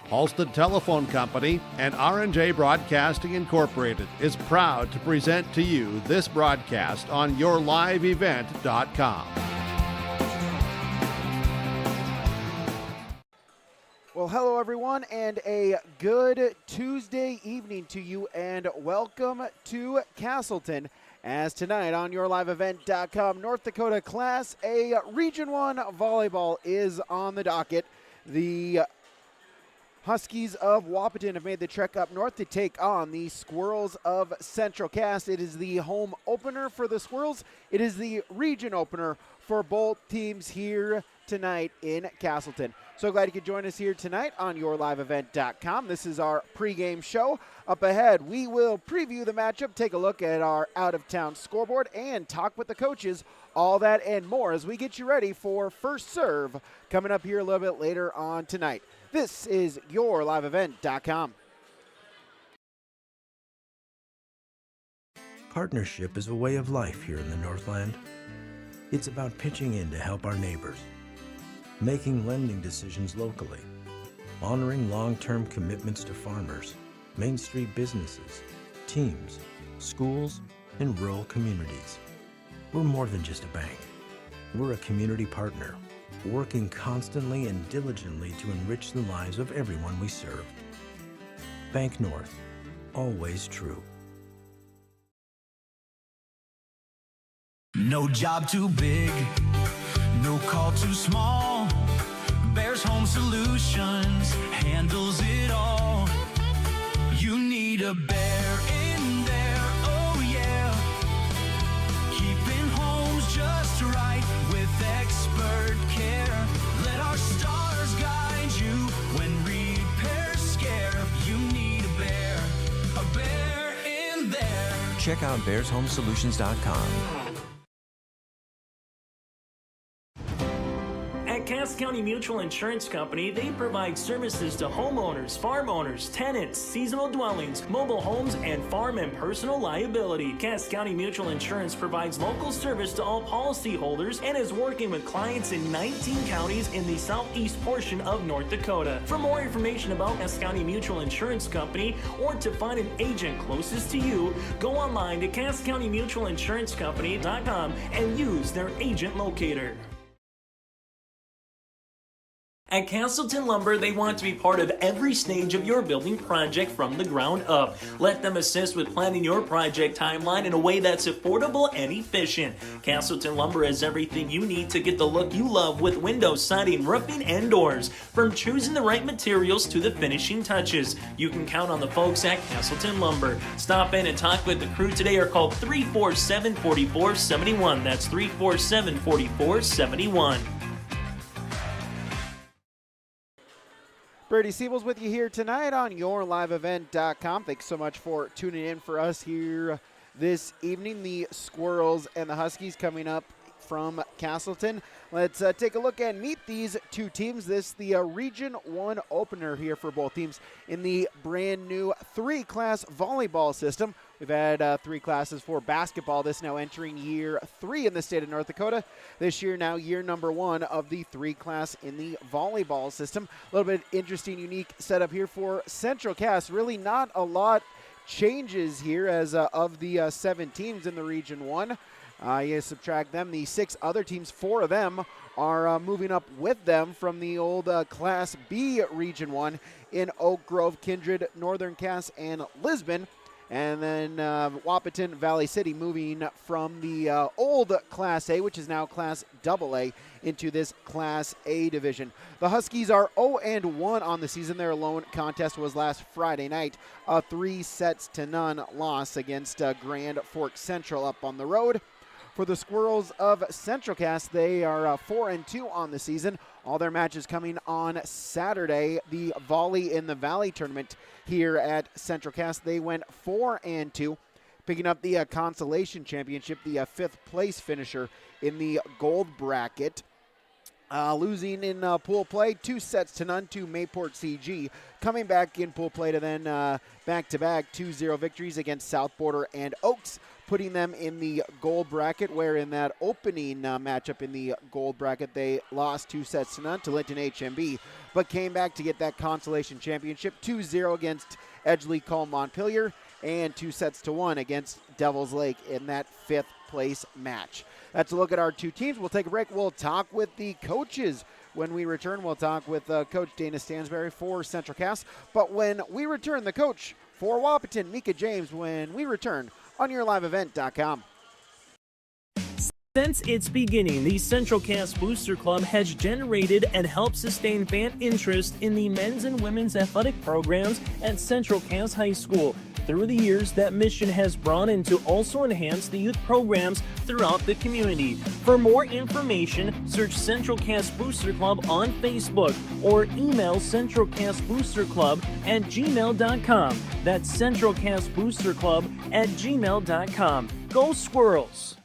Halstead Telephone Company and R&J Broadcasting Incorporated is proud to present to you this broadcast on yourliveevent.com. Well, hello everyone, and a good Tuesday evening to you, and welcome to Castleton. As tonight on yourliveevent.com, North Dakota Class A Region 1 Volleyball is on the docket. The Huskies of Wahpeton have made the trek up north to take on the Squirrels of Central Cass. It is the home opener for the Squirrels. It is the region opener for both teams here tonight in Castleton. So glad you could join us here tonight on yourliveevent.com. This is our pregame show. Up ahead, we will preview the matchup, take a look at our out-of-town scoreboard, and talk with the coaches. All that and more as we get you ready for First Serve coming up here a little bit later on tonight. This is yourliveevent.com. Partnership is a way of life here in the Northland. It's about pitching in to help our neighbors, making lending decisions locally, honoring long-term commitments to farmers, Main Street businesses, teams, schools, and rural communities. We're more than just a bank. We're a community partner, working constantly and diligently to enrich the lives of everyone we serve. Bank North, always true. No job too big, no call too small. Bears Home Solutions handles it all. You need a bear in there, oh yeah. Keeping homes just right with expert care. Let our stars guide you when repairs scare. You need a bear in there. Check out bearshomesolutions.com. At Cass County Mutual Insurance Company, they provide services to homeowners, farm owners, tenants, seasonal dwellings, mobile homes, and farm and personal liability. Cass County Mutual Insurance provides local service to all policyholders and is working with clients in 19 counties in the southeast portion of North Dakota. For more information about Cass County Mutual Insurance Company or to find an agent closest to you, go online to CassCountyMutualInsuranceCompany.com and use their agent locator. At Castleton Lumber, they want to be part of every stage of your building project from the ground up. Let them assist with planning your project timeline in a way that's affordable and efficient. Castleton Lumber has everything you need to get the look you love with windows, siding, roofing, and doors. From choosing the right materials to the finishing touches, you can count on the folks at Castleton Lumber. Stop in and talk with the crew today or call 347-4471. That's 347-4471. Brady Siebels with you here tonight on yourliveevent.com. Thanks so much for tuning in for us here this evening. The Squirrels and the Huskies coming up from Castleton. Let's take a look and meet these two teams. This the Region 1 opener here for both teams in the brand new 3-class volleyball system. We've had 3 classes for basketball. This now entering year 3 in the state of North Dakota. This year now year number 1 of the 3-class in the volleyball system. A little bit interesting, unique setup here for Central Cass. Really not a lot changes here as of the 7 teams in the Region 1. You subtract them, the 6 other teams, 4 of them are moving up with them from the old Class B Region 1 in Oak Grove, Kindred, Northern Cass, and Lisbon. And then Wahpeton, Valley City moving from the old Class A, which is now Class AA, into this Class A division. The Huskies are 0-1 on the season. Their lone contest was last Friday night, a 3-0 loss against Grand Forks Central up on the road. For the Squirrels of Central Cass, they are 4-2 on the season. All their matches coming on Saturday, the Volley in the Valley tournament here at Central Cass. They went 4-2, picking up the consolation championship, the 5th place finisher in the gold bracket. losing in pool play, 2-0 to Mayport CG. Coming back in pool play to then back-to-back 2-0 victories against South Border and Oaks, putting them in the gold bracket, where in that opening matchup in the gold bracket, they lost 2-0 to Linton HMB, but came back to get that consolation championship, 2-0 against Edgeley Call Montpelier, and 2-1 against Devil's Lake in that 5th place match. That's a look at our two teams. We'll take a break. We'll talk with the coaches. When we return, we'll talk with Coach Dana Stansberry for Central Cass. But when we return, the coach for Wahpeton, Mika James, when we return on YourLiveEvent.com. Since its beginning, the Central Cass Booster Club has generated and helped sustain fan interest in the men's and women's athletic programs at Central Cass High School. Through the years, that mission has broadened to also enhance the youth programs throughout the community. For more information, search Central Cass Booster Club on Facebook or email centralcassboosterclub@gmail.com. That's Central Cass Booster Club @gmail.com. Go Squirrels!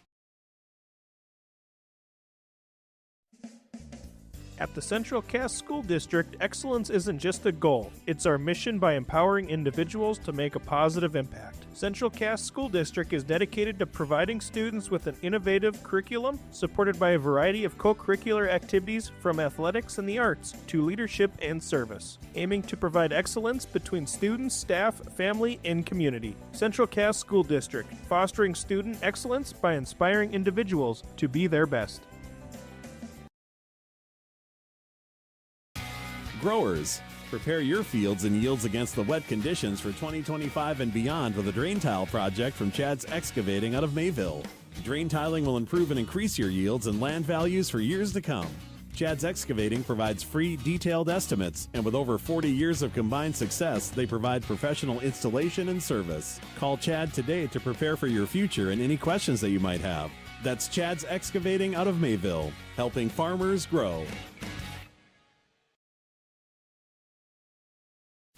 At the Central Cass School District, excellence isn't just a goal. It's our mission by empowering individuals to make a positive impact. Central Cass School District is dedicated to providing students with an innovative curriculum supported by a variety of co-curricular activities from athletics and the arts to leadership and service, aiming to provide excellence between students, staff, family, and community. Central Cass School District, fostering student excellence by inspiring individuals to be their best. Growers, prepare your fields and yields against the wet conditions for 2025 and beyond with a drain tile project from Chad's Excavating out of Mayville. Drain tiling will improve and increase your yields and land values for years to come. Chad's Excavating provides free, detailed estimates, and with over 40 years of combined success, they provide professional installation and service. Call Chad today to prepare for your future and any questions that you might have. That's Chad's Excavating out of Mayville, helping farmers grow.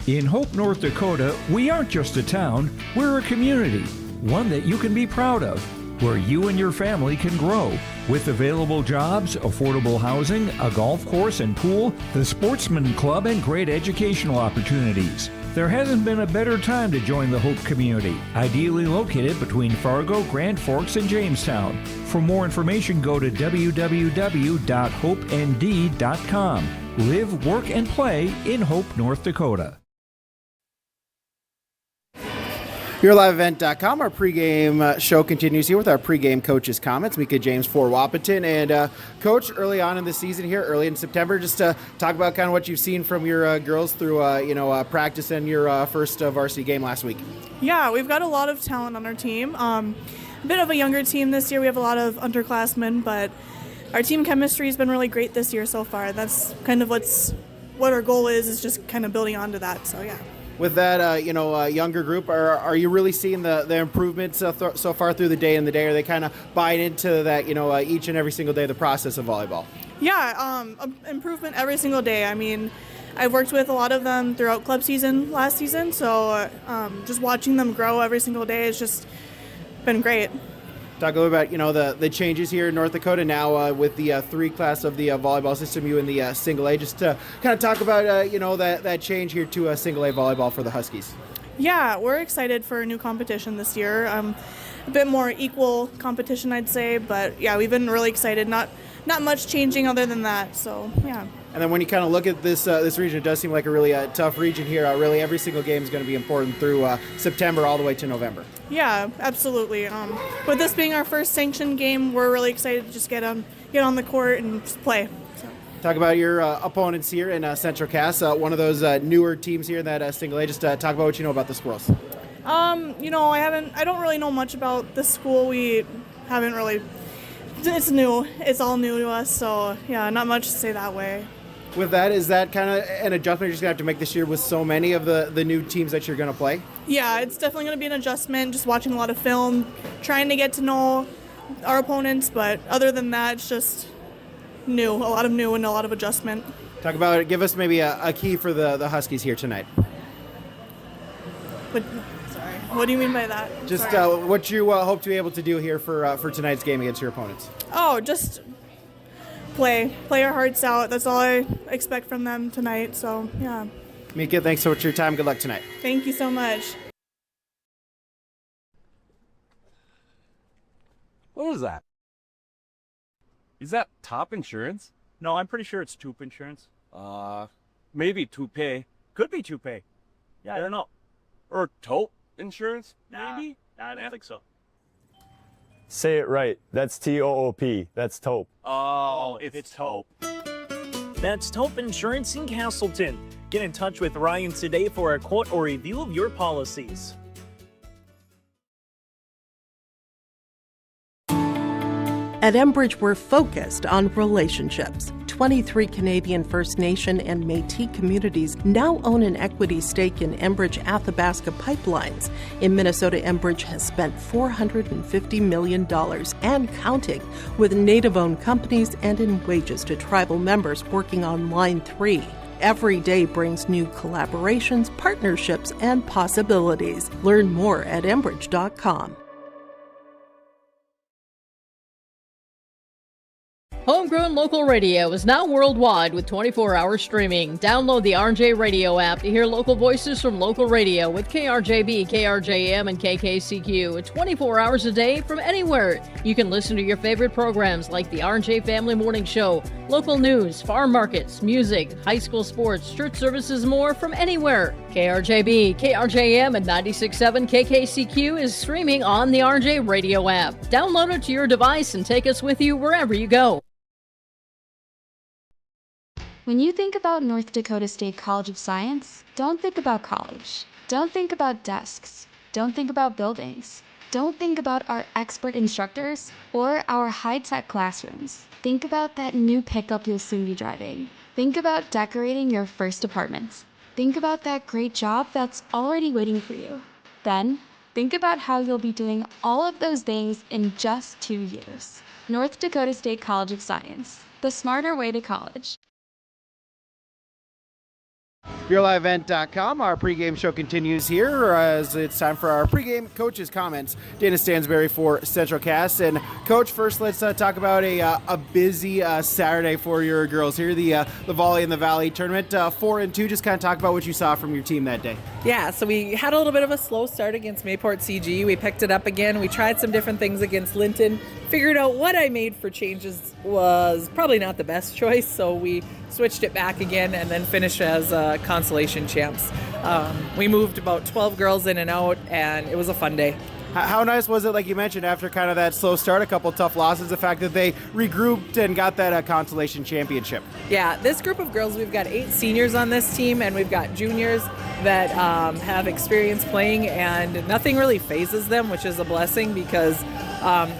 In Hope, North Dakota, we aren't just a town, we're a community, one that you can be proud of, where you and your family can grow. With available jobs, affordable housing, a golf course and pool, the Sportsman Club, and great educational opportunities. There hasn't been a better time to join the Hope community, ideally located between Fargo, Grand Forks, and Jamestown. For more information, go to www.hopend.com. Live, work, and play in Hope, North Dakota. YourLiveEvent.com. Our pregame show continues here with our pregame coaches' comments. Mika James for Wahpeton. And Coach, early on in the season here, early in September, just to talk about kind of what you've seen from your girls through practice and your first varsity game last week. Yeah, we've got a lot of talent on our team. A bit of a younger team this year. We have a lot of underclassmen, but our team chemistry has been really great this year so far. That's kind of what our goal is just kind of building onto that. So yeah. With that, younger group, are you really seeing the improvements so far through the day and the day? Are they kind of buying into that, each and every single day, the process of volleyball? Yeah, improvement every single day. I mean, I've worked with a lot of them throughout club season last season, so just watching them grow every single day has just been great. Talk a little about, the changes here in North Dakota now with the 3 class of the volleyball system, you in the single A. Just to kind of talk about, that change here to single A volleyball for the Huskies. Yeah, we're excited for a new competition this year. A bit more equal competition, I'd say. But, yeah, we've been really excited. Not much changing other than that, so, yeah. And then when you kind of look at this region, it does seem like a really tough region here. Really, every single game is going to be important through September all the way to November. Yeah, absolutely. With this being our first sanctioned game, we're really excited to just get on the court and just play. So. Talk about your opponents here in Central Cass, one of those newer teams here in that single A. Just talk about what you know about the Squirrels. I don't really know much about the school. We haven't really. It's new. It's all new to us. So yeah, not much to say that way. With that, is that kind of an adjustment you're just going to have to make this year with so many of the new teams that you're going to play? Yeah, it's definitely going to be an adjustment, just watching a lot of film, trying to get to know our opponents, but other than that, it's just new, a lot of new and a lot of adjustment. Talk about it. Give us maybe a key for the Huskies here tonight. What do you mean by that? Just what you hope to be able to do here for tonight's game against your opponents. Oh, just play our hearts out. That's all I expect from them tonight. So, yeah. Mika, thanks so much for your time. Good luck tonight. Thank you so much. What was that? Is that top insurance? No, I'm pretty sure it's Toop Insurance. Maybe Toupee. Could be Toupee. Yeah, I don't know. Or Taupe Insurance? Maybe? Nah, I don't think so. Say it right. That's T-O-O-P. That's Taupe. Oh, it's Taupe. That's Taupe Insurance in Castleton. Get in touch with Ryan today for a quote or review of your policies. At Enbridge, we're focused on relationships. 23 Canadian First Nation and Métis communities now own an equity stake in Enbridge Athabasca Pipelines. In Minnesota, Enbridge has spent $450 million and counting with Native-owned companies and in wages to tribal members working on Line 3. Every day brings new collaborations, partnerships, and possibilities. Learn more at Enbridge.com. Homegrown local radio is now worldwide with 24-hour streaming. Download the RJ Radio app to hear local voices from local radio with KRJB, KRJM, and KKCQ 24 hours a day from anywhere. You can listen to your favorite programs like the RJ Family Morning Show, local news, farm markets, music, high school sports, church services, more from anywhere. KRJB, KRJM, and 96.7 KKCQ is streaming on the RJ Radio app. Download it to your device and take us with you wherever you go. When you think about North Dakota State College of Science, don't think about college. Don't think about desks. Don't think about buildings. Don't think about our expert instructors or our high-tech classrooms. Think about that new pickup you'll soon be driving. Think about decorating your first apartments. Think about that great job that's already waiting for you. Then, think about how you'll be doing all of those things in just 2 years. North Dakota State College of Science, the smarter way to college. YourLiveEvent.com. Our pregame show continues here as it's time for our pregame coaches' comments. Dana Stansberry for Central Cast. And Coach, first let's talk about a busy Saturday for your girls here. The Volley in the Valley tournament, 4-2. Just kind of talk about what you saw from your team that day. Yeah, so we had a little bit of a slow start against Mayport CG. We picked it up again. We tried some different things against Linton. Figured out what I made for changes was probably not the best choice, so we switched it back again and then finished as consolation champs. We moved about 12 girls in and out, and it was a fun day. How nice was it, like you mentioned, after kind of that slow start, a couple tough losses, the fact that they regrouped and got that consolation championship? Yeah, this group of girls, we've got 8 seniors on this team, and we've got juniors that have experience playing, and nothing really phases them, which is a blessing because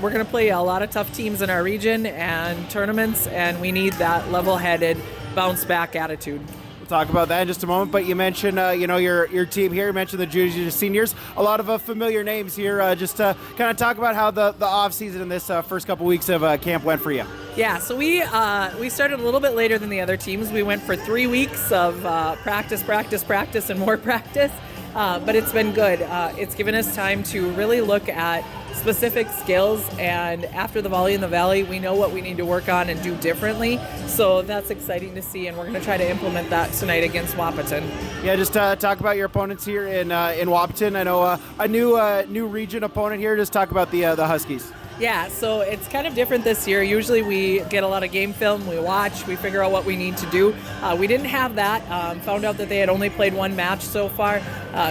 we're going to play a lot of tough teams in our region and tournaments, and we need that level-headed, bounce-back attitude. Talk about that in just a moment, but you mentioned your team here. You mentioned the juniors and seniors, a lot of familiar names here. Just to kind of talk about how the off season and this first couple weeks of camp went for you. Yeah, so we started a little bit later than the other teams. We went for 3 weeks of practice, and more practice, but it's been good. It's given us time to really look at specific skills, and after the Volley in the Valley, we know what we need to work on and do differently, so that's exciting to see, and we're going to try to implement that tonight against Wahpeton. Yeah, just talk about your opponents here in Wahpeton. I know a new region opponent here. Just talk about the Huskies. Yeah, so it's kind of different this year. Usually we get a lot of game film, we watch, we figure out what we need to do. We didn't have that. Found out that they had only played 1 match so far,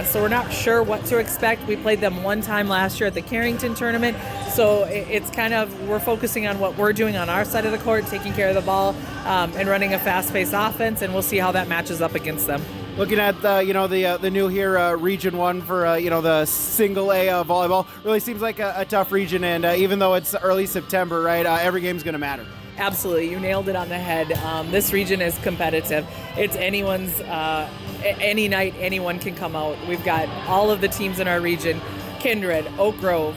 so we're not sure what to expect. We played them 1 time last year at the Carrington tournament, so it's kind of, we're focusing on what we're doing on our side of the court, taking care of the ball, and running a fast-paced offense, and we'll see how that matches up against them. Looking at the new here Region 1 for the single A volleyball, really seems like a tough region, and even though it's early September, right, every game's going to matter. Absolutely, you nailed it on the head. This region is competitive. It's anyone's, any night anyone can come out. We've got all of the teams in our region, Kindred, Oak Grove,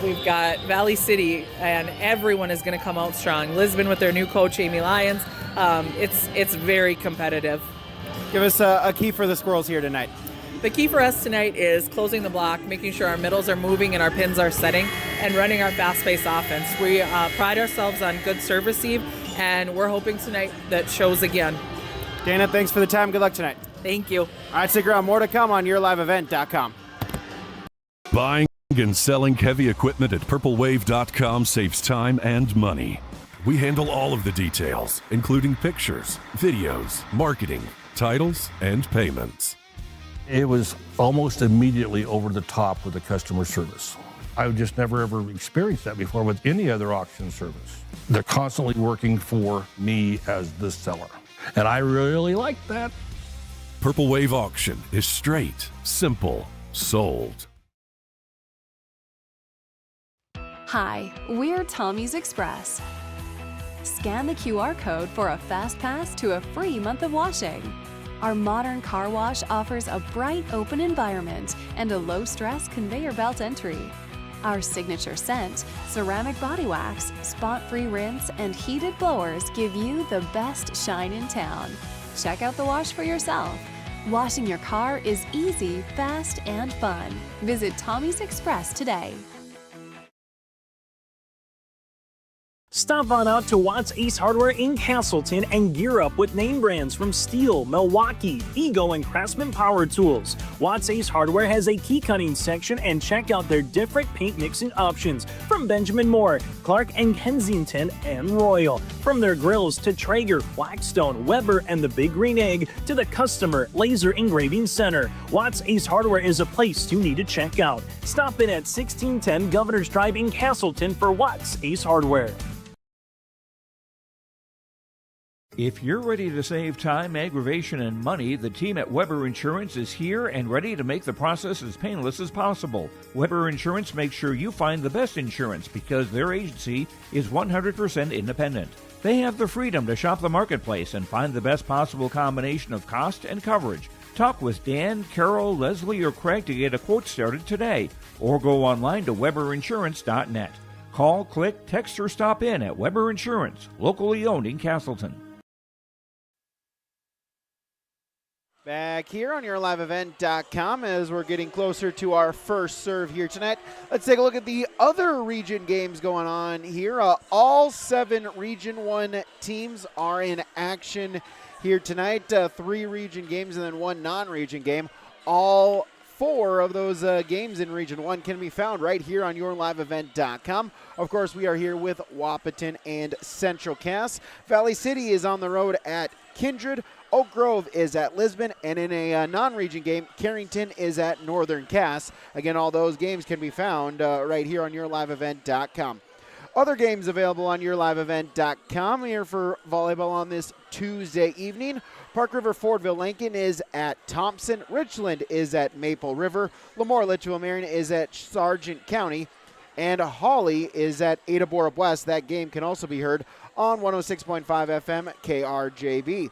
we've got Valley City, and everyone is going to come out strong. Lisbon with their new coach, Amy Lyons. It's very competitive. Give us a key for the Squirrels here tonight. The key for us tonight is closing the block, making sure our middles are moving and our pins are setting, and running our fast-paced offense. We pride ourselves on good serve receive and we're hoping tonight that shows again. Dana, thanks for the time. Good luck tonight. Thank you. All right, stick around. More to come on yourliveevent.com. Buying and selling heavy equipment at purplewave.com saves time and money. We handle all of the details, including pictures, videos, marketing, titles, and payments. It was almost immediately over the top with the customer service. I've just never ever experienced that before with any other auction service. They're constantly working for me as the seller, and I really like that. Purple Wave Auction is straight, simple, sold. Hi, we're Tommy's Express. Scan the QR code for a fast pass to a free month of washing. Our modern car wash offers a bright, open environment and a low-stress conveyor belt entry. Our signature scent, ceramic body wax, spot-free rinse, and heated blowers give you the best shine in town. Check out the wash for yourself. Washing your car is easy, fast, and fun. Visit Tommy's Express today. Stop on out to Watts Ace Hardware in Castleton and gear up with name brands from Steel, Milwaukee, Ego, and Craftsman Power Tools. Watts Ace Hardware has a key cutting section, and check out their different paint mixing options from Benjamin Moore, Clark and Kensington, and Royal. From their grills to Traeger, Blackstone, Weber, and the Big Green Egg to the Customer Laser Engraving Center, Watts Ace Hardware is a place you need to check out. Stop in at 1610 Governor's Drive in Castleton for Watts Ace Hardware. If you're ready to save time, aggravation, and money, the team at Weber Insurance is here and ready to make the process as painless as possible. Weber Insurance makes sure you find the best insurance because their agency is 100% independent. They have the freedom to shop the marketplace and find the best possible combination of cost and coverage. Talk with Dan, Carol, Leslie, or Craig to get a quote started today, or go online to weberinsurance.net. Call, click, text, or stop in at Weber Insurance, locally owned in Castleton. Back here on yourliveevent.com as we're getting closer to our first serve here tonight. Let's take a look at the other region games going on here. All 7 Region 1 teams are in action here tonight. 3 region games and then 1 non-region game. All 4 of those games in Region 1 can be found right here on yourliveevent.com. Of course, we are here with Wahpeton and Central Cass. Valley City is on the road at Kindred. Oak Grove is at Lisbon, and in a non-region game, Carrington is at Northern Cass. Again, all those games can be found right here on yourliveevent.com. Other games available on yourliveevent.com here for volleyball on this Tuesday evening. Park River Fordville Lincoln is at Thompson. Richland is at Maple River. Lemoore Litchfield Marion is at Sargent County. And Hawley is at Ada Borup West. That game can also be heard on 106.5 FM KRJB.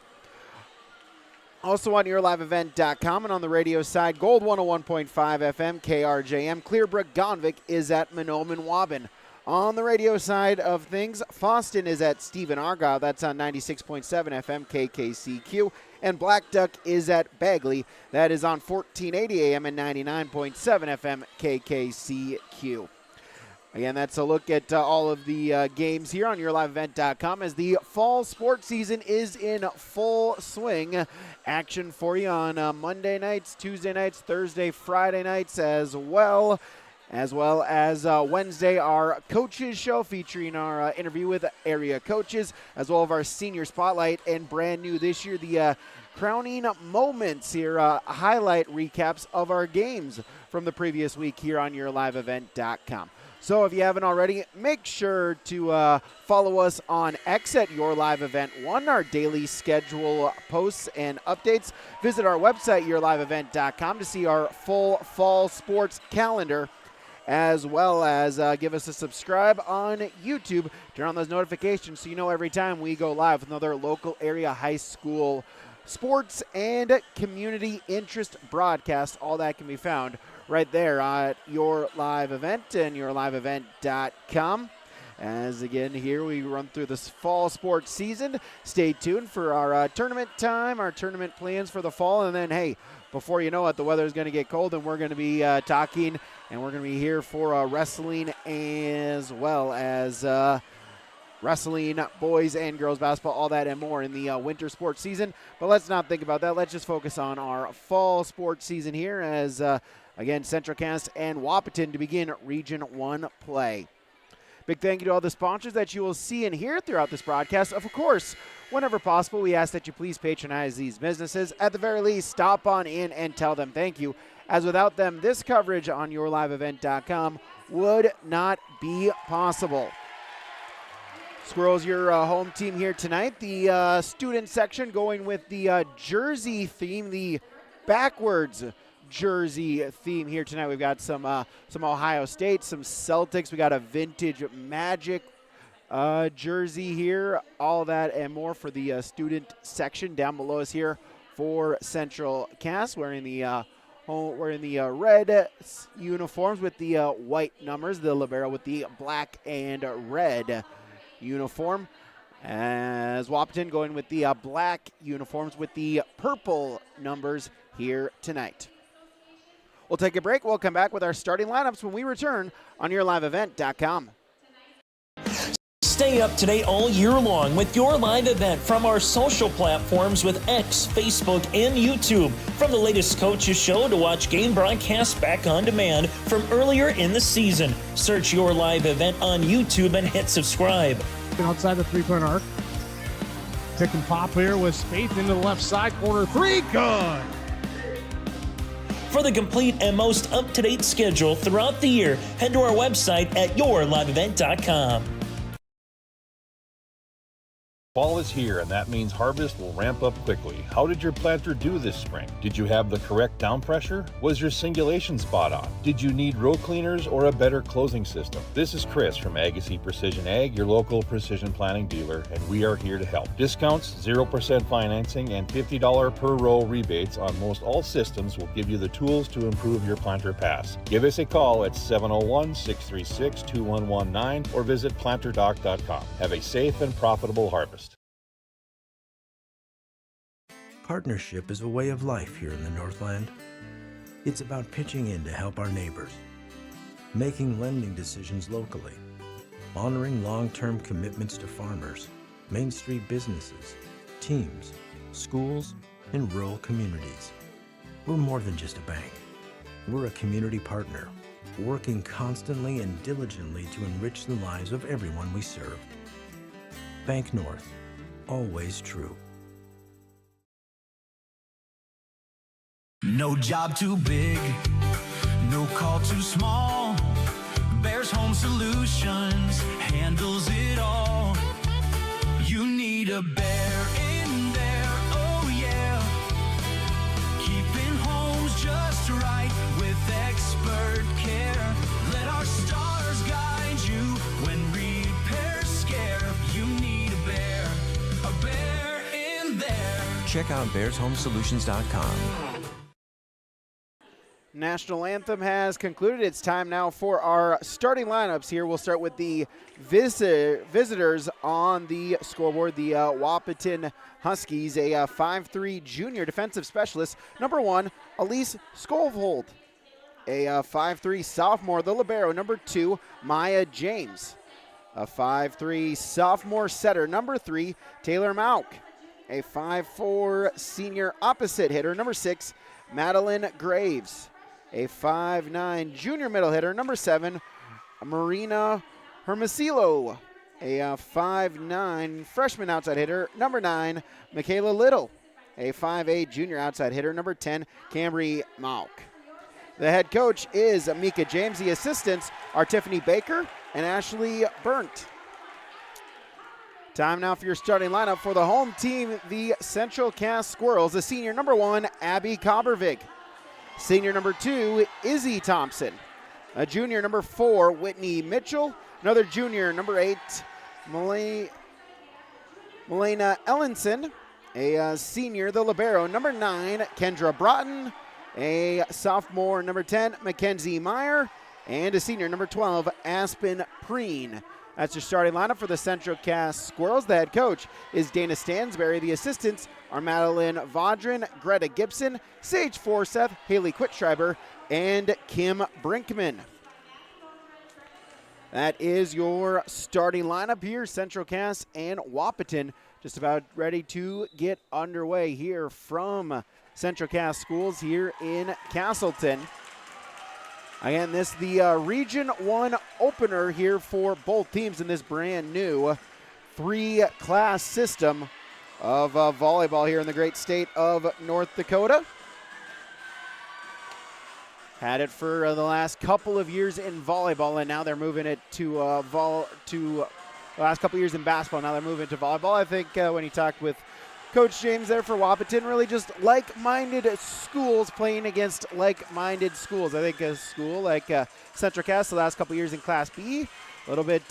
Also on yourliveevent.com and on the radio side, Gold 101.5 FM KRJM. Clearbrook Gonvick is at Mahnomen Waban. On the radio side of things, Foston is at Stephen Argyle. That's on 96.7 FM KKCQ. And Black Duck is at Bagley. That is on 1480 AM and 99.7 FM KKCQ. Again, that's a look at all of the games here on yourliveevent.com as the fall sports season is in full swing. Action for you on Monday nights, Tuesday nights, Thursday, Friday nights as well as Wednesday, our coaches show featuring our interview with area coaches, as well as our senior spotlight, and brand new this year, the crowning moments here, highlight recaps of our games from the previous week here on yourliveevent.com. So if you haven't already, make sure to follow us on X at YourLiveEvent1, our daily schedule posts and updates. Visit our website, YourLiveEvent.com, to see our full fall sports calendar, as well as give us a subscribe on YouTube. Turn on those notifications so you know every time we go live with another local area high school sports and community interest broadcast. All that can be found right there at Your Live Event and yourliveevent.com. As again, here we run through this fall sports season. Stay tuned for our tournament time, our tournament plans for the fall. And then, hey, before you know it, the weather is going to get cold, and we're going to be talking, and we're going to be here for wrestling as well as wrestling, boys and girls basketball, all that and more in the winter sports season. But let's not think about that. Let's just focus on our fall sports season here as, again, Central Cass and Wahpeton to begin Region 1 play. Big thank you to all the sponsors that you will see and hear throughout this broadcast. Of course, whenever possible, we ask that you please patronize these businesses. At the very least, stop on in and tell them thank you, as without them, this coverage on yourliveevent.com would not be possible. Squirrels, your home team here tonight. The student section going with the jersey theme, the backwards jersey theme here tonight. We've got some Ohio State, some Celtics. We got a vintage Magic jersey here. All that and more for the student section down below us here for Central Cass. We're in the red uniforms with the white numbers. The libero with the black and red uniform, as Wahpeton going with the black uniforms with the purple numbers here tonight. We'll take a break. We'll come back with our starting lineups when we return on yourliveevent.com. Stay up to date all year long with your live event from our social platforms with X, Facebook, and YouTube. From the latest coaches show to watch game broadcasts back on demand from earlier in the season. Search Your Live Event on YouTube and hit subscribe. Outside the three-point arc. Pick and pop here with Spaeth into the left side corner. Three, good. For the complete and most up-to-date schedule throughout the year, head to our website at yourliveevent.com. Fall is here, and that means harvest will ramp up quickly. How did your planter do this spring? Did you have the correct down pressure? Was your singulation spot on? Did you need row cleaners or a better closing system? This is Chris from Agassiz Precision Ag, your local precision planting dealer, and we are here to help. Discounts, 0% financing, and $50 per row rebates on most all systems will give you the tools to improve your planter pass. Give us a call at 701-636-2119 or visit planterdoc.com. Have a safe and profitable harvest. Partnership is a way of life here in the Northland. It's about pitching in to help our neighbors, making lending decisions locally, honoring long-term commitments to farmers, Main Street businesses, teams, schools, and rural communities. We're more than just a bank. We're a community partner, working constantly and diligently to enrich the lives of everyone we serve. Bank North, always true. No job too big, no call too small. Bears Home Solutions handles it all. You need a bear in there, oh yeah. Keeping homes just right with expert care. Let our stars guide you when repairs scare. You need a bear in there. Check out bearshomesolutions.com. National Anthem has concluded. It's time now for our starting lineups here. We'll start with the visitors on the scoreboard. The Wahpeton Huskies, a 5'3" junior defensive specialist. Number 1, Elise Skovhold. A 5'3" sophomore, the libero. Number 2, Maya James. A 5'3" sophomore setter. Number 3, Taylor Mauk. A 5'4" senior opposite hitter. Number 6, Madeline Graves. A 5'9" junior middle hitter. Number 7, Marina Hermosillo. A 5'9" freshman outside hitter. Number 9, Michaela Little. A 5'8" junior outside hitter. Number 10, Cambry Mauk. The head coach is Mika James. The assistants are Tiffany Baker and Ashley Burnt. Time now for your starting lineup for the home team, the Central Cass Squirrels. The senior number 1, Abby Kobervig. Senior number 2, Izzy Thompson. A junior number 4, Whitney Mitchell. Another junior, number 8, Melena Ellenson. A senior, the libero, number 9, Kendra Broughton. A sophomore, number 10, Mackenzie Meyer. And a senior, number 12, Aspen Preen. That's your starting lineup for the Central Cass Squirrels. The head coach is Dana Stansberry. The assistants are Madeline Vaudrin, Greta Gibson, Sage Forseth, Haley Quittschreiber, and Kim Brinkman. That is your starting lineup here. Central Cass and Wahpeton just about ready to get underway here from Central Cass Schools here in Castleton. Again, this is the Region 1 opener here for both teams in this brand new 3-class system of volleyball here in the great state of North Dakota. Had it for the last couple of years in volleyball, and now they're moving it to the last couple of years in basketball. Now they're moving to volleyball. I think when he talked with Coach James there for Wahpeton, really just like-minded schools playing against like-minded schools. I think a school like Central Cass the last couple of years in Class B, a little bit,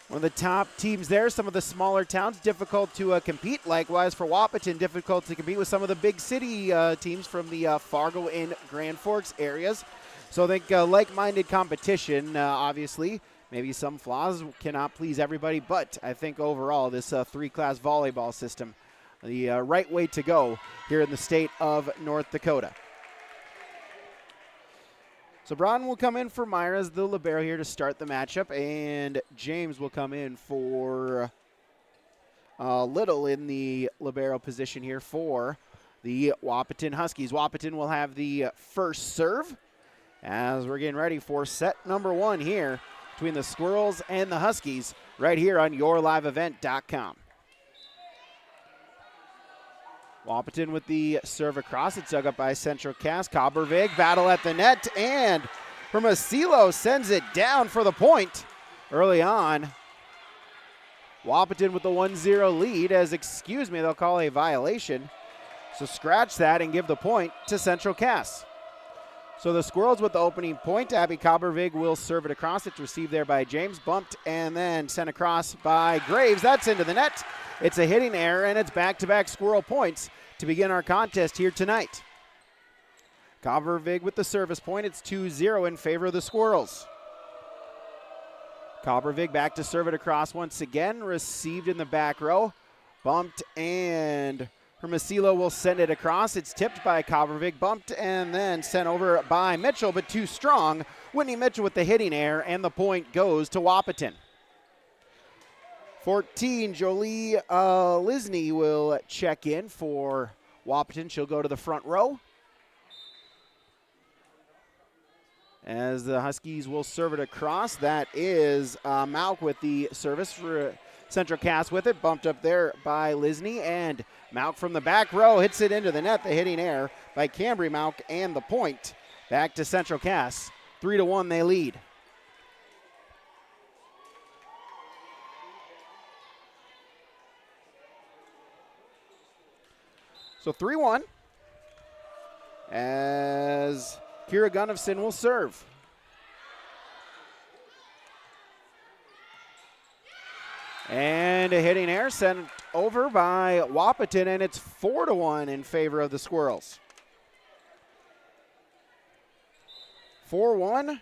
one of the top teams there. Some of the smaller towns, difficult to compete. Likewise for Wahpeton, difficult to compete with some of the big city teams from the Fargo and Grand Forks areas. So I think like-minded competition, obviously. Maybe some flaws, cannot please everybody, but I think overall this 3-class volleyball system, the right way to go here in the state of North Dakota. So Braun will come in for Myra as the libero here to start the matchup, and James will come in for Little in the libero position here for the Wahpeton Huskies. Wahpeton will have the first serve as we're getting ready for set number 1 here between the Squirrels and the Huskies right here on yourliveevent.com. Wahpeton with the serve across. It's dug up by Central Cass. Cobbervig battle at the net, and Hermosillo sends it down for the point early on. Wahpeton with the 1-0 lead as, they'll call a violation. So scratch that and give the point to Central Cass. So the Squirrels with the opening point. Abby Cobbervig will serve it across. It's received there by James, bumped, and then sent across by Graves. That's into the net. It's a hitting error, and it's back-to-back Squirrel points to begin our contest here tonight. Cobbervig with the service point. It's 2-0 in favor of the Squirrels. Cobbervig back to serve it across once again. Received in the back row. Bumped, and Hermosillo will send it across. It's tipped by Cobbervig, bumped, and then sent over by Mitchell, but too strong. Whitney Mitchell with the hitting error, and the point goes to Wahpeton. 14, Jolie Lisney will check in for Wahpeton. She'll go to the front row as the Huskies will serve it across. That is Malk with the service for Central Cass with it. Bumped up there by Lisney, and Malk from the back row hits it into the net. The hitting error by Cambry Malk, and the point back to Central Cass. 3-1 they lead. So 3-1 as Kira Gunnifson will serve. And a hitting error sent over by Wahpeton, and it's 4-1 in favor of the Squirrels. 4-1.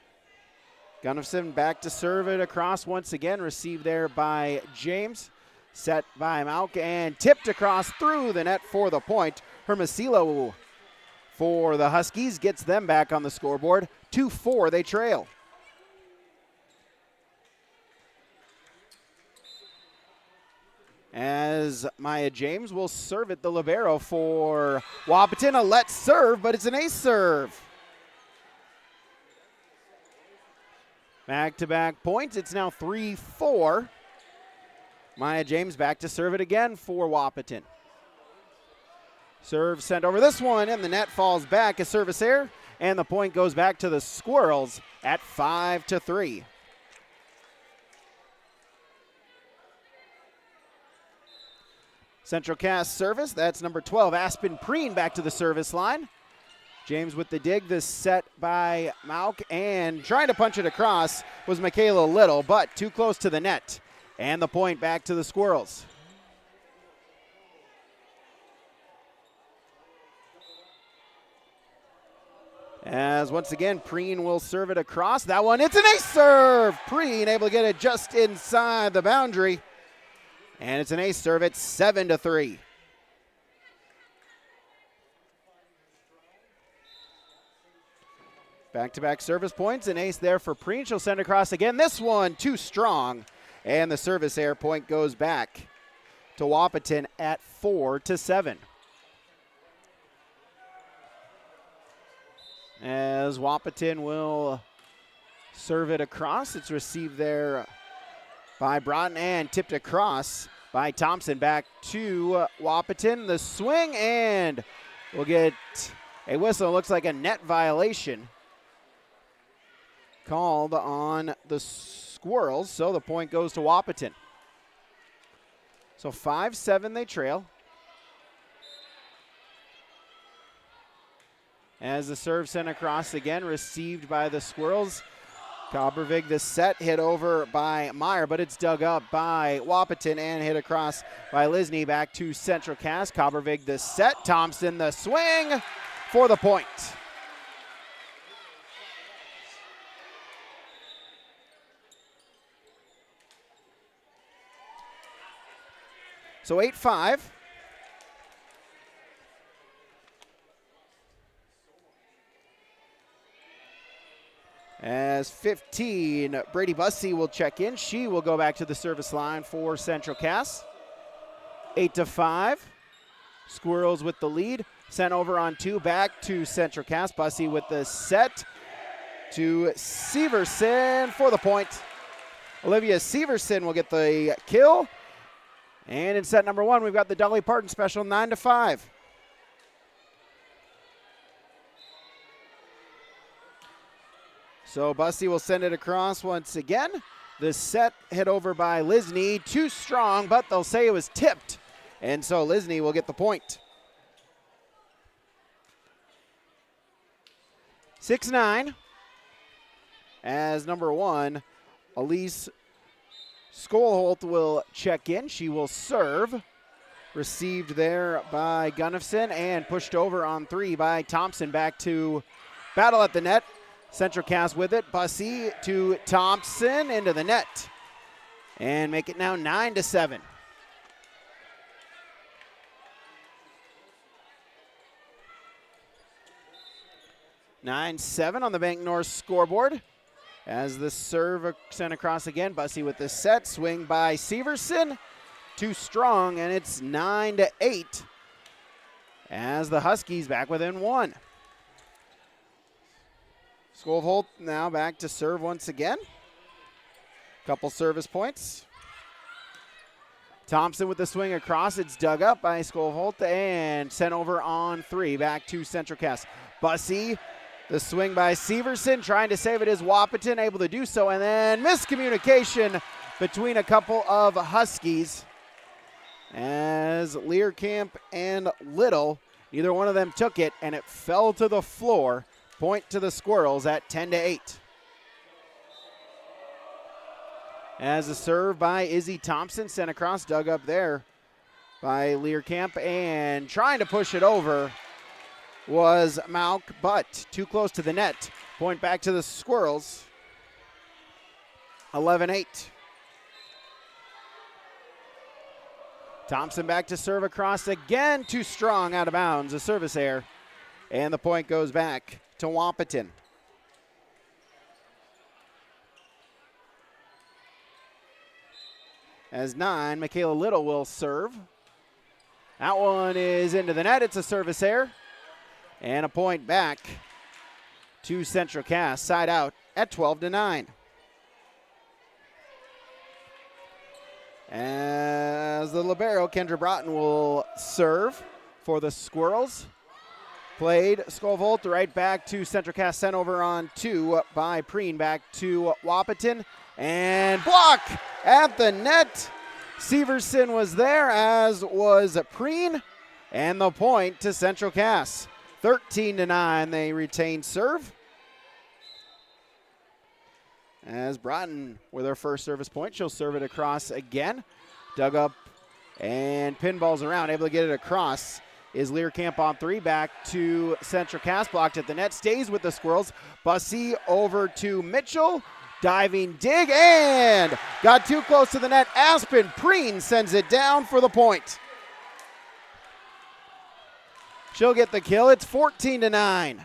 Gunnifson back to serve it across once again. Received there by James. Set by Malk and tipped across through the net for the point. Hermosillo for the Huskies gets them back on the scoreboard. 2-4 they trail. As Maya James will serve it, the libero for Wahpeton. A let serve, but it's an ace serve. Back-to-back points. It's now 3-4. Maya James back to serve it again for Wahpeton. Serve sent over this one, and the net falls back. A service error, and the point goes back to the Squirrels at 5-3. Central Cass service. That's number 12, Aspen Preen, back to the service line. James with the dig. This set by Malk, and trying to punch it across was Michaela Little, but too close to the net. And the point back to the Squirrels. As once again, Preen will serve it across. That one, it's an ace serve! Preen able to get it just inside the boundary. And it's an ace serve. It's 7-3. Back-to-back service points, an ace there for Preen. She'll send across again. This one too strong, and the service error point goes back to Wahpeton at 4-7. As Wahpeton will serve it across. It's received there by Broughton and tipped across by Thompson. Back to Wahpeton. The swing, and we'll get a whistle. It looks like a net violation called on the Squirrels, so the point goes to Wahpeton. So 5-7 they trail. As the serve sent across again, received by the Squirrels. Coppervig, the set hit over by Meyer, but it's dug up by Wahpeton and hit across by Lisney. Back to Central Cass. Coppervig, the set. Thompson, the swing for the point. So 8-5. As 15, Brady Bussey will check in. She will go back to the service line for Central Cass. 8-5. Squirrels with the lead. Sent over on 2, back to Central Cass. Bussey with the set to Severson for the point. Olivia Severson will get the kill. And in set number 1, we've got the Dolly Parton special, 9-5. So Bussey will send it across once again. The set hit over by Lisney. Too strong, but they'll say it was tipped. And so Lisney will get the point. 6-9. As number 1, Elise Skolholt will check in. She will serve. Received there by Gunnifson and pushed over on 3 by Thompson. Back to battle at the net. Central Cass with it. Bussey to Thompson into the net. And make it now 9-7. (9-7) on the Bank North scoreboard. As the serve sent across again, Bussey with the set. Swing by Severson. Too strong, and it's 9-8. As the Huskies back within 1. Skolholt now back to serve once again. Couple service points. Thompson with the swing across. It's dug up by Skolholt and sent over on 3. Back to Central Cass. Bussey, the swing by Severson, trying to save it is Wahpeton, able to do so. And then miscommunication between a couple of Huskies as Learcamp and Little, neither one of them took it, and it fell to the floor. Point to the Squirrels at 10-8. As a serve by Izzy Thompson, sent across, dug up there by Learcamp, and trying to push it over was Malk, but too close to the net. Point back to the Squirrels. 11-8. Thompson back to serve across again, too strong, out of bounds, a service error, and the point goes back to Wahpeton. As 9, Michaela Little will serve. That one is into the net. It's a service error. And a point back to Central Cass. Side out at 12-9. As the libero, Kendra Broughton will serve for the Squirrels. Played Skolholt right back to Central Cass, sent over on 2 by Preen. Back to Wahpeton and block at the net. Severson was there, as was Preen, and the point to Central Cass. 13-9, they retain serve. As Broughton with her first service point, she'll serve it across again. Dug up and pinballs around, able to get it across. Is Learcamp on 3, back to Central Cass, blocked at the net, stays with the Squirrels. Bussey over to Mitchell, diving dig, and got too close to the net. Aspen Preen sends it down for the point. She'll get the kill. It's 14-9.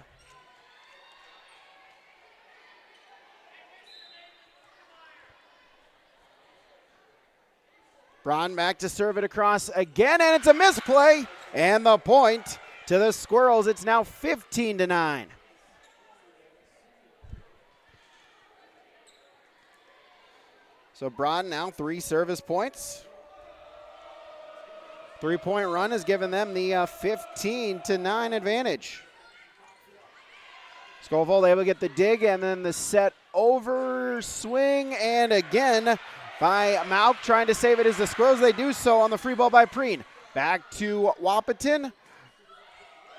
Braun back to serve it across again, and it's a misplay. And the point to the Squirrels. It's now 15-9. So Braun now 3 service points. 3-point run has given them the 15-9 advantage. Scovold able to get the dig, and then the set over swing, and again by Mauk trying to save it as the Squirrels. They do so on the free ball by Preen. Back to Wahpeton,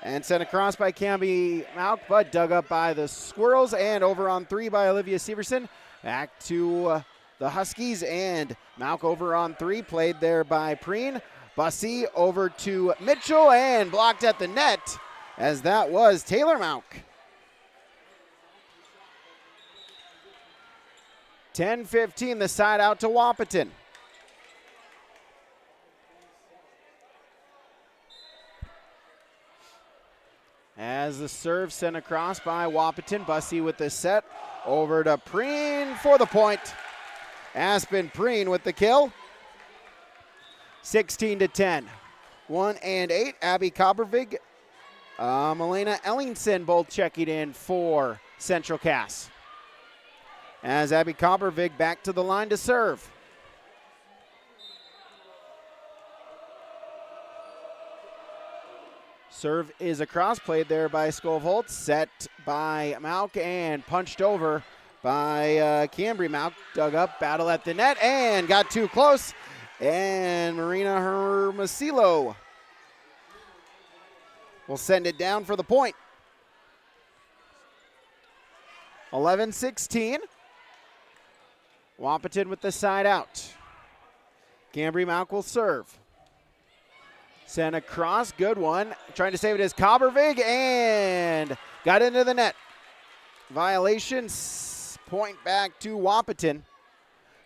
and sent across by Camby Mauk, but dug up by the Squirrels, and over on 3 by Olivia Severson. Back to the Huskies, and Mauk over on 3, played there by Preen. Bussey over to Mitchell, and blocked at the net, as that was Taylor Mauk. 10-15, the side out to Wahpeton. As the serve sent across by Wahpeton, Bussey with the set, over to Preen for the point. Aspen Preen with the kill. 16-10. 1 and 8. Abby Coppervig, Milena Ellingson both checking in for Central Cass. As Abby Coppervig back to the line to serve. Serve is across, played there by Scovold, set by Mauk, and punched over by Cambry. Mauk dug up, battle at the net, and got too close. And Marina Hermosillo will send it down for the point. 11-16. Wahpeton with the side out. Cambry Mauk will serve. Sent across, good one. Trying to save it is Coppervig, and got into the net. Violation, point back to Wahpeton.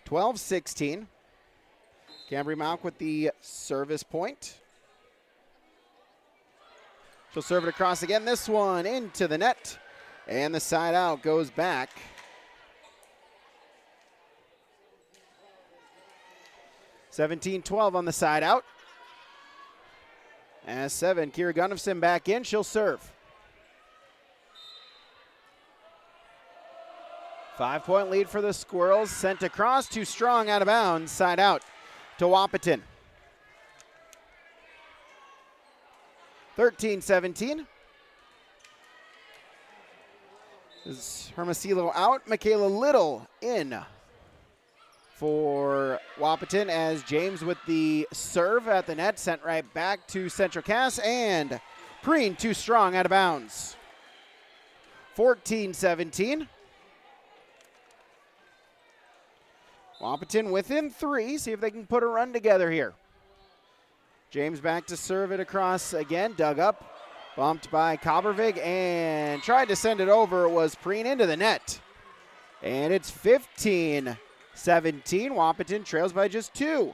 12-16. Cambry Mauk with the service point. She'll serve it across again. This one into the net, and the side out goes back. 17-12 on the side out. As 7, Kira Gunnifson back in, she'll serve. 5-point lead for the Squirrels, sent across, too strong, out of bounds, side out to Wahpeton. 13-17. Is Hermosillo out, Michaela Little in for Wahpeton, as James with the serve at the net, sent right back to Central Cass, and Preen too strong, out of bounds. 14-17. Wahpeton within 3, see if they can put a run together here. James back to serve it across again, dug up, bumped by Coppervig, and tried to send it over. It was Preen into the net. And it's 15-17. Wahpeton trails by just 2.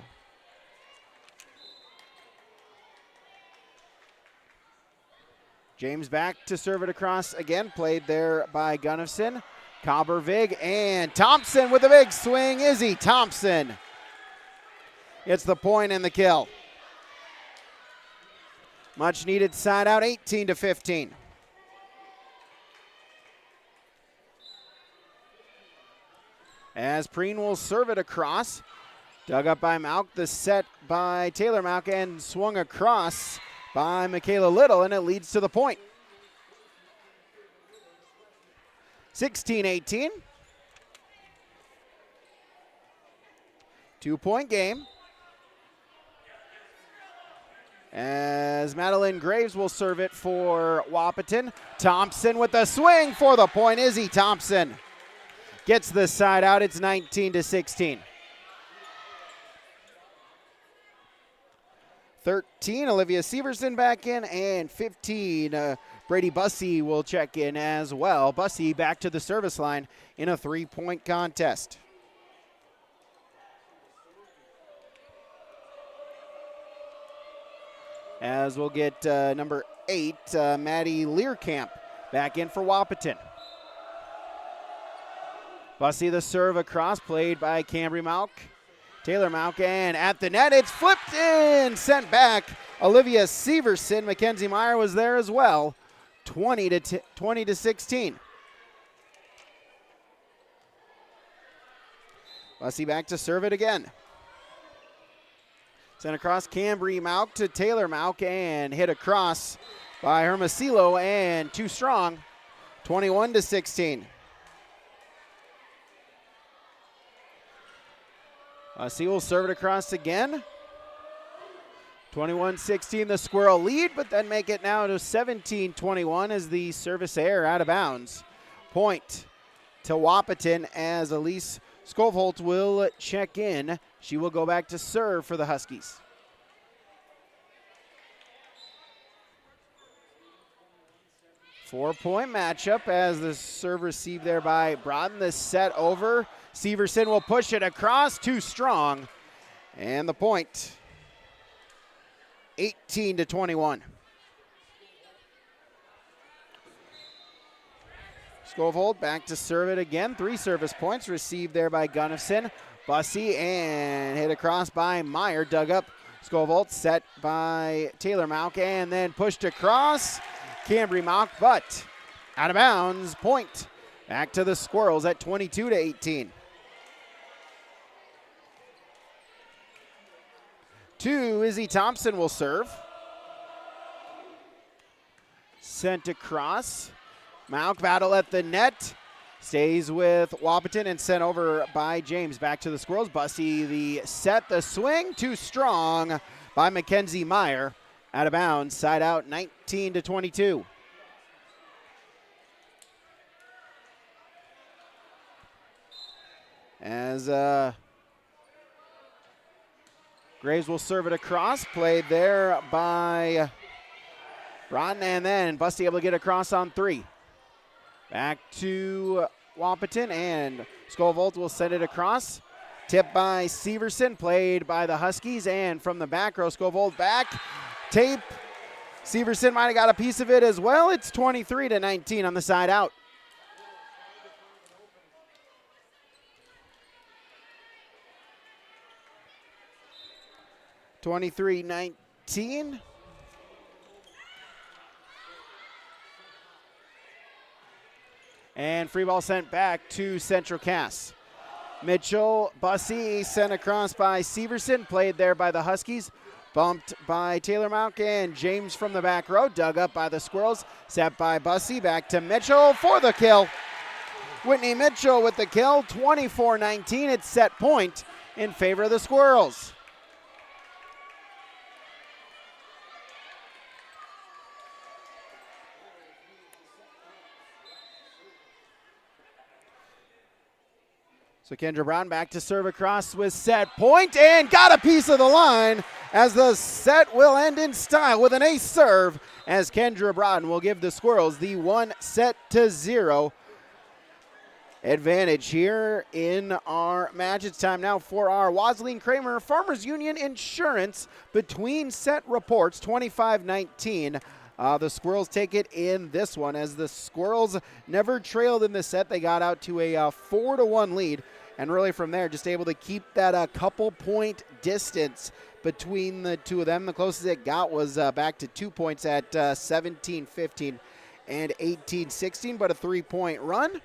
James back to serve it across again, played there by Gunnifson. Coppervig, and Thompson with a big swing. Izzy Thompson gets the point and the kill. Much needed side out, 18-15. As Preen will serve it across. Dug up by Mauk, the set by Taylor Mauk, and swung across by Michaela Little, and it leads to the point. 16-18. 2-point game. As Madeline Graves will serve it for Wahpeton. Thompson with a swing for the point. Izzy Thompson gets the side out. It's 19-16. 13, Olivia Severson back in, and 15, Brady Bussey will check in as well. Bussey back to the service line in a 3-point contest. As we'll get number 8, Maddie Learcamp back in for Wahpeton. Bussey the serve across, played by Cambry Mauk. Taylor Malkin at the net. It's flipped in, sent back. Olivia Severson. Mackenzie Meyer was there as well. 20 to 16. Bussey back to serve it again. Sent across Cambry Malk to Taylor Malk and hit across by Hermosillo and too strong. 21 to 16. Bussey will serve it across again. 21-16 the Squirrel lead, but then make it now to 17-21 as the service error out of bounds. Point to Wahpeton as Elise Skovholt will check in. She will go back to serve for the Huskies. Four-point matchup as the serve received there by Brodden. The set over. Severson will push it across, too strong. And the point, 18 to 21. Skovholt back to serve it again. 3 service points received there by Gunnifson. Bussey and hit across by Meyer. Dug up Skovholt, set by Taylor Malk and then pushed across. Cambry Malk, but out of bounds. Point back to the Squirrels at 22 to 18. 2, Izzy Thompson will serve. Sent across. Malk battle at the net. Stays with Wahpeton and sent over by James. Back to the Squirrels. Bussey the set, the swing, too strong by Mackenzie Meyer. Out of bounds, side out, 19 to 22. As Graves will serve it across, played there by Brodden, and then Bussey able to get across on 3. Back to Wahpeton, and Skovholt will send it across. Tipped by Severson, played by the Huskies, and from the back row, Skovholt back. Tape. Severson might have got a piece of it as well. It's 23 to 19 on the side out. (23-19). And free ball sent back to Central Cass. Mitchell, Bussey sent across by Severson, played there by the Huskies. Bumped by Taylor Malk and James from the back row. Dug up by the Squirrels. Set by Bussey. Back to Mitchell for the kill. Whitney Mitchell with the kill. 24-19. It's set point in favor of the Squirrels. So Kendra Brown back to serve across with set point and got a piece of the line as the set will end in style with an ace serve as Kendra Brown will give the Squirrels the 1-0 advantage here in our match. It's time now for our Wasleen Kramer Farmers Union Insurance between set reports. 25-19. The Squirrels take it in this one as the Squirrels never trailed in the set. They got out to a 4-1 lead. And really from there, just able to keep that couple point distance between the two of them. The closest it got was back to 2 points at 17-15 and 18-16, but a 3-point run.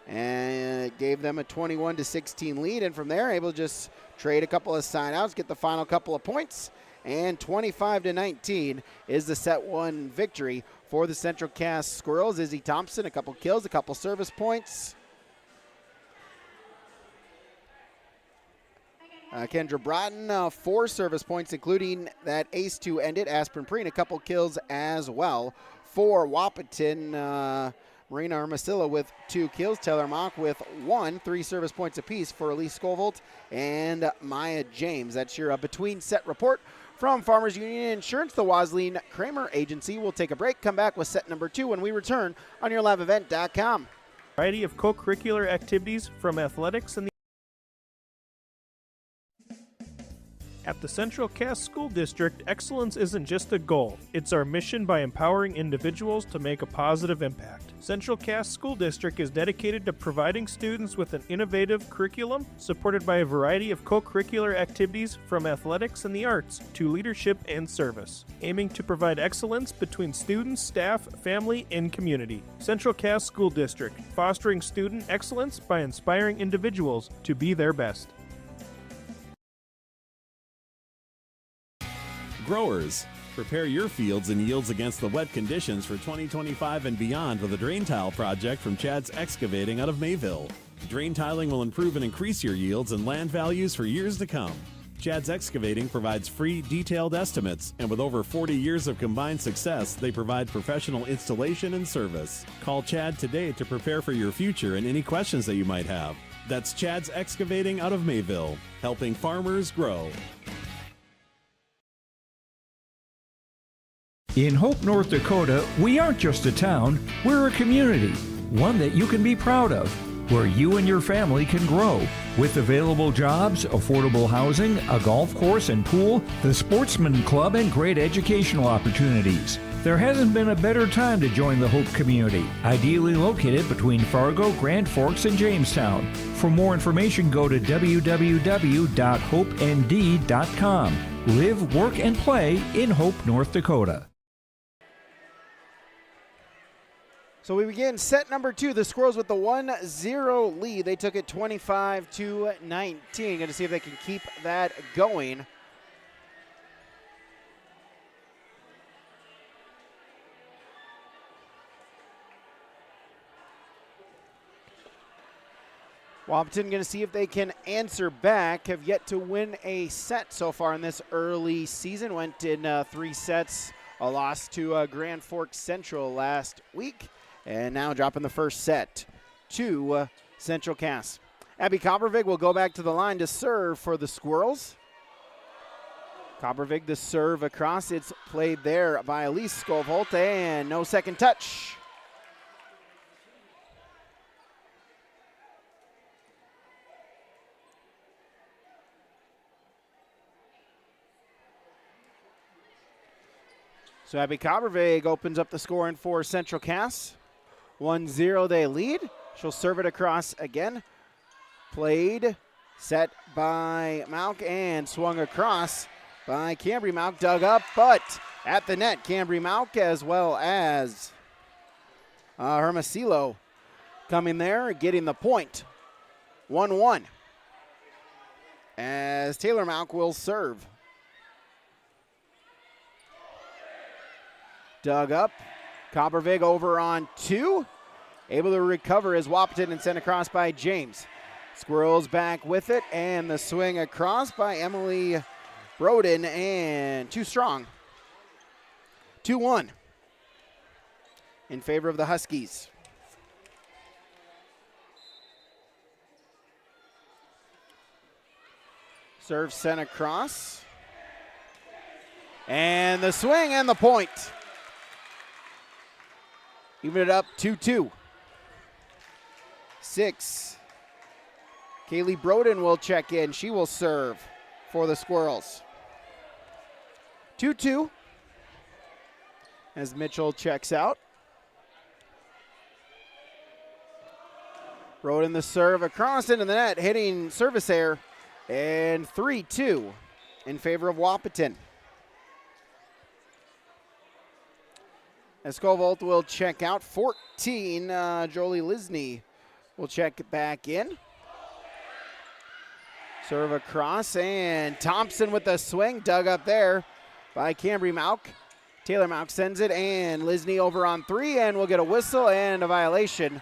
And it gave them a 21-16 lead. And from there, able to just trade a couple of sign-outs, get the final couple of points. And 25-19 is the set 1 victory for the Central Cass Squirrels. Izzy Thompson, a couple kills, a couple service points. Kendra Broughton, 4 service points, including that ace to end it. Aspen Preen, a couple kills as well. For Wahpeton, Marina Hermosillo with 2 kills. Taylor Mock with 1. 3 service points apiece for Elise Skovholt and Maya James. That's your between set report from Farmers Union Insurance, the Wasleen Kramer Agency. We'll take a break, come back with set number 2 when we return on YourLiveEvent.com. Variety of co-curricular activities from athletics and At the Central Cass School District, excellence isn't just a goal, it's our mission by empowering individuals to make a positive impact. Central Cass School District is dedicated to providing students with an innovative curriculum supported by a variety of co-curricular activities from athletics and the arts to leadership and service, aiming to provide excellence between students, staff, family, and community. Central Cass School District, fostering student excellence by inspiring individuals to be their best. Growers, prepare your fields and yields against the wet conditions for 2025 and beyond with a drain tile project from Chad's Excavating out of Mayville. Drain tiling will improve and increase your yields and land values for years to come. Chad's Excavating provides free, detailed estimates, and with over 40 years of combined success, they provide professional installation and service. Call Chad today to prepare for your future and any questions that you might have. That's Chad's Excavating out of Mayville, helping farmers grow. In Hope, North Dakota, we aren't just a town, we're a community, one that you can be proud of, where you and your family can grow. With available jobs, affordable housing, a golf course and pool, the Sportsman Club, and great educational opportunities. There hasn't been a better time to join the Hope community, ideally located between Fargo, Grand Forks, and Jamestown. For more information, go to www.hopend.com. Live, work, and play in Hope, North Dakota. So we begin set number 2. The Squirrels with the 1-0 lead. They took it 25-19. Going to see if they can keep that going. Wahpeton going to see if they can answer back. Have yet to win a set so far in this early season. Went in 3 sets. A loss to Grand Forks Central last week. And now dropping the first set to Central Cass. Abby Coppervig will go back to the line to serve for the Squirrels. Coppervig the serve across. It's played there by Elise Skovholt, and no second touch. So Abby Coppervig opens up the scoring for Central Cass. 1-0 they lead. She'll serve it across again. Played, set by Malk, and swung across by Cambry Malk. Dug up, but at the net, Cambry Malk as well as Hermosillo coming there, getting the point. 1-1 as Taylor Malk will serve. Dug up. Coppervig over on 2. Able to recover as Wahpeton and sent across by James. Squirrels back with it, and the swing across by Emily Broden, and too strong. 2-1 in favor of the Huskies. Serve sent across. And the swing and the point. Even it up 2-2. 6. Kaylee Broden will check in. She will serve for the Squirrels. 2-2 as Mitchell checks out. Broden the serve across into the net, hitting service error, and 3-2 in favor of Wahpeton. Escovolt will check out. 14, Jolie Lisney will check back in. Serve across, and Thompson with the swing, dug up there by Cambry Malk. Taylor Malk sends it, and Lisney over on 3, and we'll get a whistle and a violation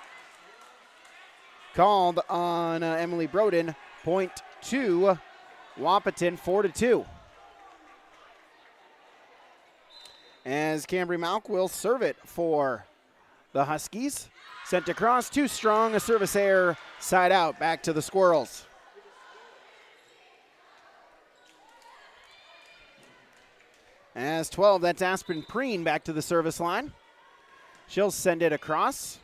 called on Emily Broden. Point to Wahpeton, 4-2. As Cambry Malk will serve it for the Huskies. Sent across, too strong, a service error, side out, back to the Squirrels. As 12, that's Aspen Preen back to the service line. She'll send it across.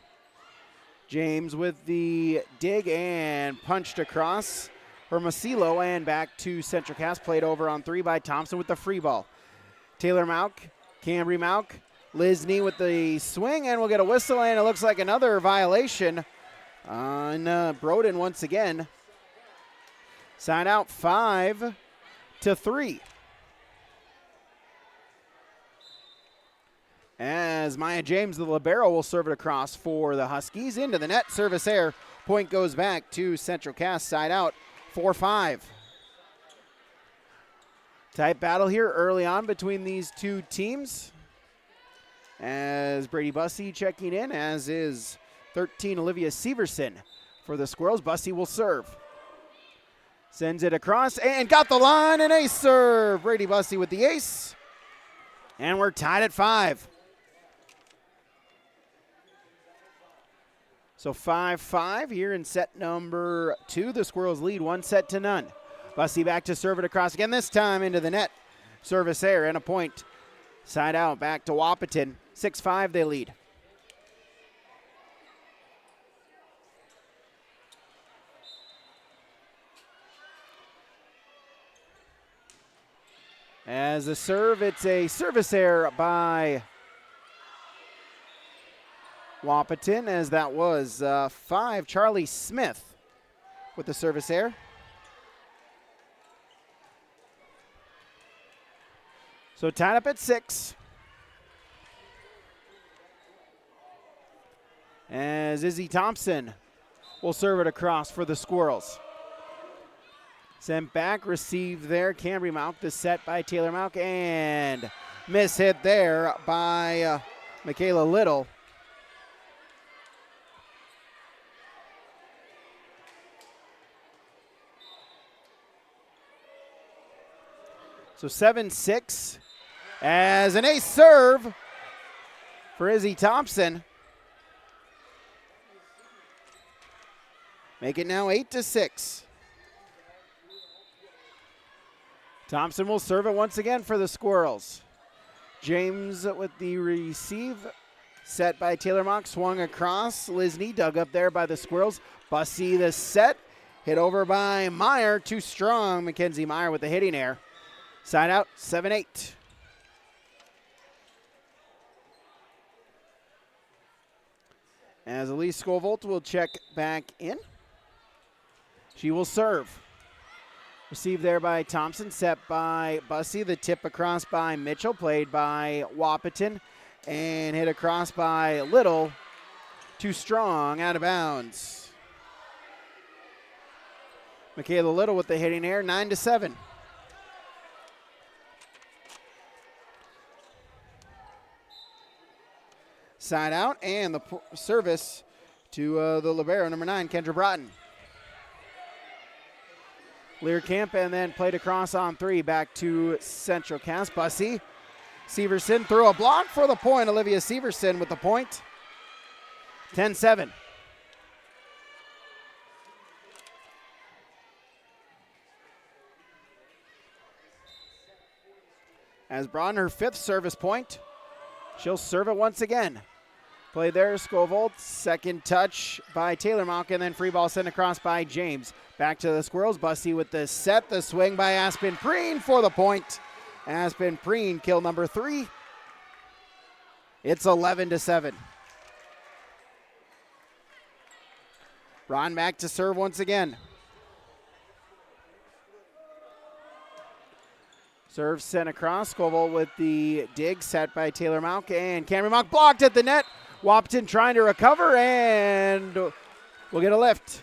James with the dig and punched across Hermosillo, and back to Central Cass. Played over on 3 by Thompson with the free ball. Taylor Mauk, Cambry Mauk, Lisney with the swing, and we'll get a whistle, and it looks like another violation on Broden once again. Side out 5-3. As Maya James, the libero, will serve it across for the Huskies. Into the net, service error. Point goes back to Central Cass. Side out 4-5. Tight battle here early on between these two teams. As Brady Bussey checking in, as is 13 Olivia Severson for the Squirrels. Bussey will serve. Sends it across and got the line, and ace serve. Brady Bussey with the ace. And we're tied at 5. So 5-5 here in set number 2. The Squirrels lead 1-0. Bussey back to serve it across again, this time into the net. Service error and a point. Side out back to Wahpeton. 6-5 they lead. As a serve, it's a service error by Wahpeton, as that was 5. Charlie Smith with the service error. So tied up at 6. As Izzy Thompson will serve it across for the Squirrels. Sent back, received there. Cambry Mauk, the set by Taylor Mauk, and miss hit there by Michaela Little. So 7-6 as an ace serve for Izzy Thompson. Make it now 8-6. Thompson will serve it once again for the Squirrels. James with the receive. Set by Taylor Mauk, swung across. Lisney dug up there by the Squirrels. Bussey the set. Hit over by Meyer, too strong. Mackenzie Meyer with the hitting error. Side out, 7-8. As Elise Scovolt will check back in. She will serve. Received there by Thompson, set by Bussey. The tip across by Mitchell, played by Wahpeton, and hit across by Little. Too strong, out of bounds. Michaela Little with the hitting error, 9-7. Side out, and the service to the libero, number 9, Kendra Broughton. Learcamp, and then played across on 3, back to Central Cass. Bussey, Severson through a block for the point. Olivia Severson with the point. 10-7. As Broughton, her 5th service point. She'll serve it once again. Play there, Scovolt. Second touch by Taylor Mauk, and then free ball sent across by James. Back to the Squirrels. Bussey with the set. The swing by Aspen Preen for the point. Aspen Preen, kill number 3. It's 11-7. Ron back to serve once again. Serve sent across. Scovolt with the dig, set by Taylor Mauk, and Cameron Mauk blocked at the net. Wahpeton trying to recover, and we'll get a lift.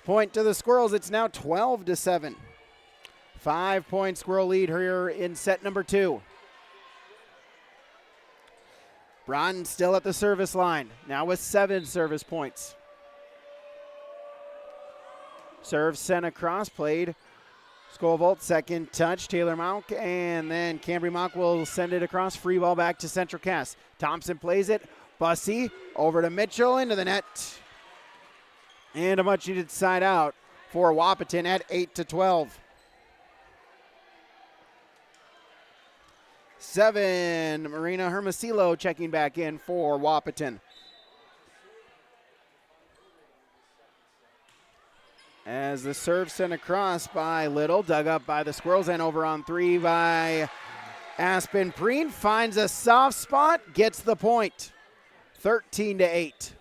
Point to the Squirrels. It's now 12-7. 5-point Squirrel lead here in set number 2. Bron still at the service line, now with 7 service points. Serve sent across, played. Scovolt, second touch, Taylor Mauk, and then Cambry Mauk will send it across. Free ball back to Central Cass. Thompson plays it. Bussey over to Mitchell, into the net. And a much needed side out for Wahpeton at 8-12. 7, Marina Hermosillo checking back in for Wahpeton. As the serve sent across by Little, dug up by the Squirrels, and over on three by Aspen Preen. Finds a soft spot, gets the point. 13-8.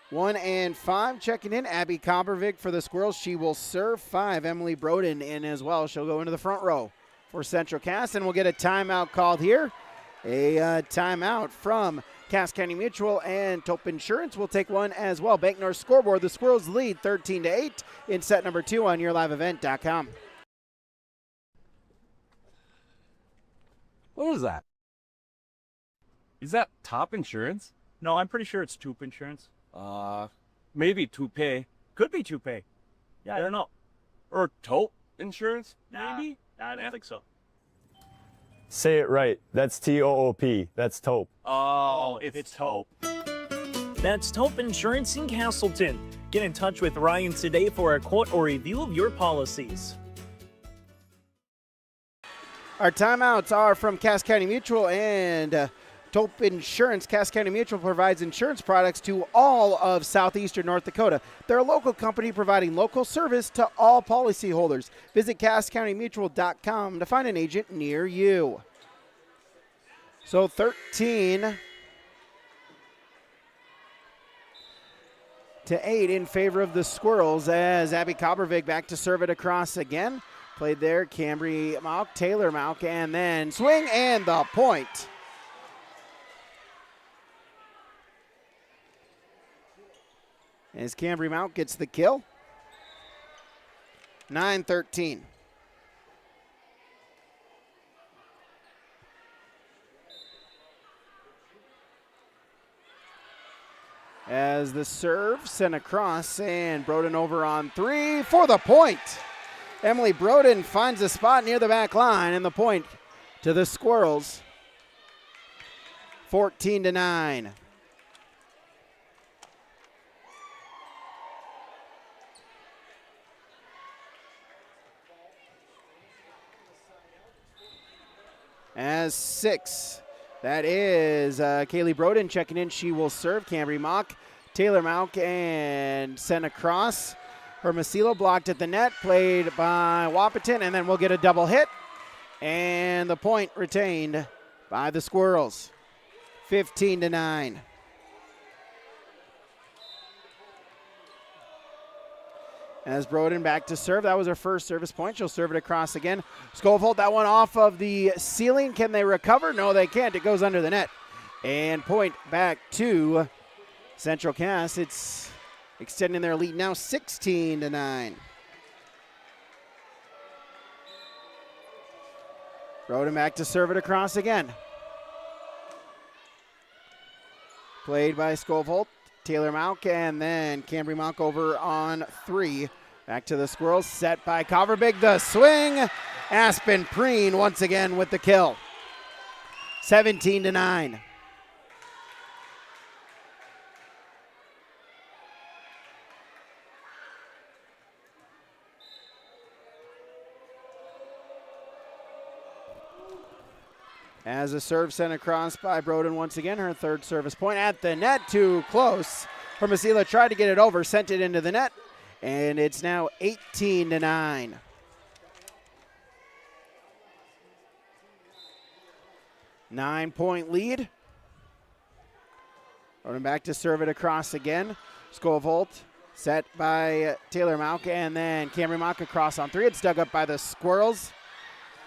1 and 5 checking in. Abby Coppervig for the Squirrels. She will serve 5. Emily Broden in as well. She'll go into the front row for Central Cass, and we'll get a timeout called here. A timeout from Cass County Mutual, and Tope Insurance will take one as well. Bank North scoreboard, the Squirrels lead 13-8 in set number 2 on yourliveevent.com. What was that? Is that Top Insurance? No, I'm pretty sure it's Tope Insurance. Maybe Toupee. Could be Toupee. Yeah, I don't know. Or Taupe Insurance? Maybe? I don't think so. Say it right. That's T-O-O-P. That's Taupe. Oh, it's Taupe. That's Tope Insurance in Castleton. Get in touch with Ryan today for a quote or review of your policies. Our timeouts are from Cass County Mutual and Tope Insurance. Cass County Mutual provides insurance products to all of southeastern North Dakota. They're a local company providing local service to all policyholders. Visit CassCountyMutual.com to find an agent near you. So 13-8 in favor of the Squirrels as Abby Coppervig back to serve it across again. Played there, Cambry Mauk, Taylor Mauk, and then swing and the point. As Cambry Mauk gets the kill. 9-13. As the serve sent across, and Broden over on three for the point. Emily Broden finds a spot near the back line, and the point to the Squirrels. 14-9. As 6. That is Kaylee Broden checking in. She will serve. Cambry Mauk, Taylor Mauk, and sent across. Hermosillo blocked at the net, played by Wahpeton, and then we'll get a double hit. And the point retained by the Squirrels. 15-9. As Broden back to serve. That was her first service point. She'll serve it across again. Schofield, that one off of the ceiling. Can they recover? No, they can't. It goes under the net. And point back to Central Cass. It's extending their lead now 16-9. Broden back to serve it across again. Played by Schofield. Taylor Mauk, and then Cambry Mauk over on three. Back to the Squirrels, set by Coppervig. The swing. Aspen Preen once again with the kill. 17-9. As a serve sent across by Broden once again, her third service point at the net, too close. Hermosillo tried to get it over, sent it into the net, and it's now 18-9. Nine-point lead. Broden back to serve it across again. Schofield set by Taylor Mauk, and then Cambry Mauk across on three. It's dug up by the Squirrels.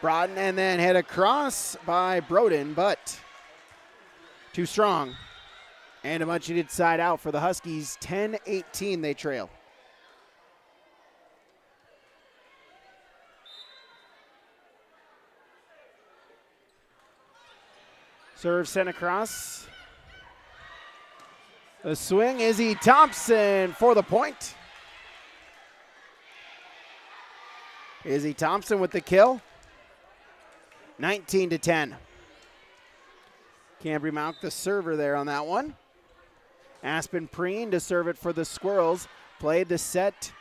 Broughton and then head across by Broden, but too strong. And a much needed side out for the Huskies. 10-18 they trail. Serve sent across. The swing, Izzy Thompson for the point. Izzy Thompson with the kill. 19-10. Cambry Mauk, the server there on that one. Aspen Preen to serve it for the Squirrels. Played the set.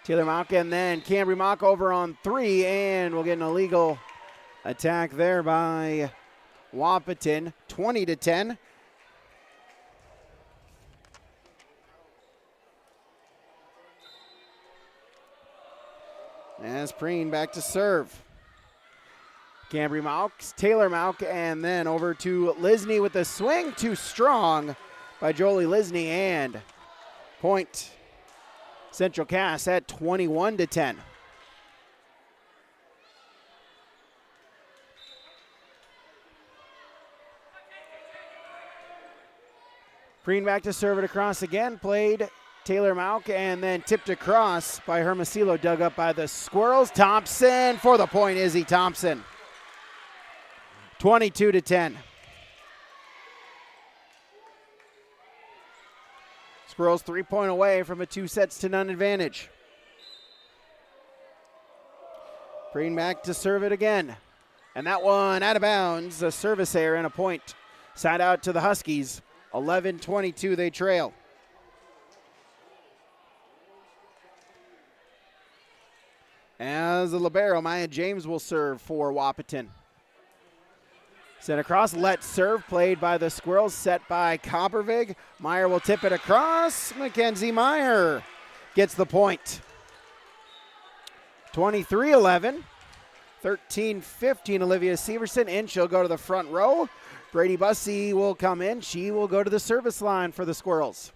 Taylor Mauk, and then Cambry Mauk over on three, and we'll get an illegal attack there by Wahpeton. 20-10. As Preen back to serve. Cambry Malk, Taylor Malk, and then over to Lisney with the swing. Too strong by Jolie Lisney, and point Central Cass at 21-10. Preen back to serve it across again. Played Taylor Malk and then tipped across by Hermosillo, dug up by the Squirrels. Thompson for the point, Izzy Thompson. 22-10. Squirrels 3-point away from a 2-0 advantage. Preen back to serve it again. And that one out of bounds. A service error and a point. Side out to the Huskies. 11-22 they trail. As the libero, Maya James will serve for Wahpeton. Sent across, let serve, played by the Squirrels, set by Coppervig. Meyer will tip it across. Mackenzie Meyer gets the point. 23-11. 13-15, Olivia Severson in. She'll go to the front row. Brady Bussey will come in. She will go to the service line for the Squirrels.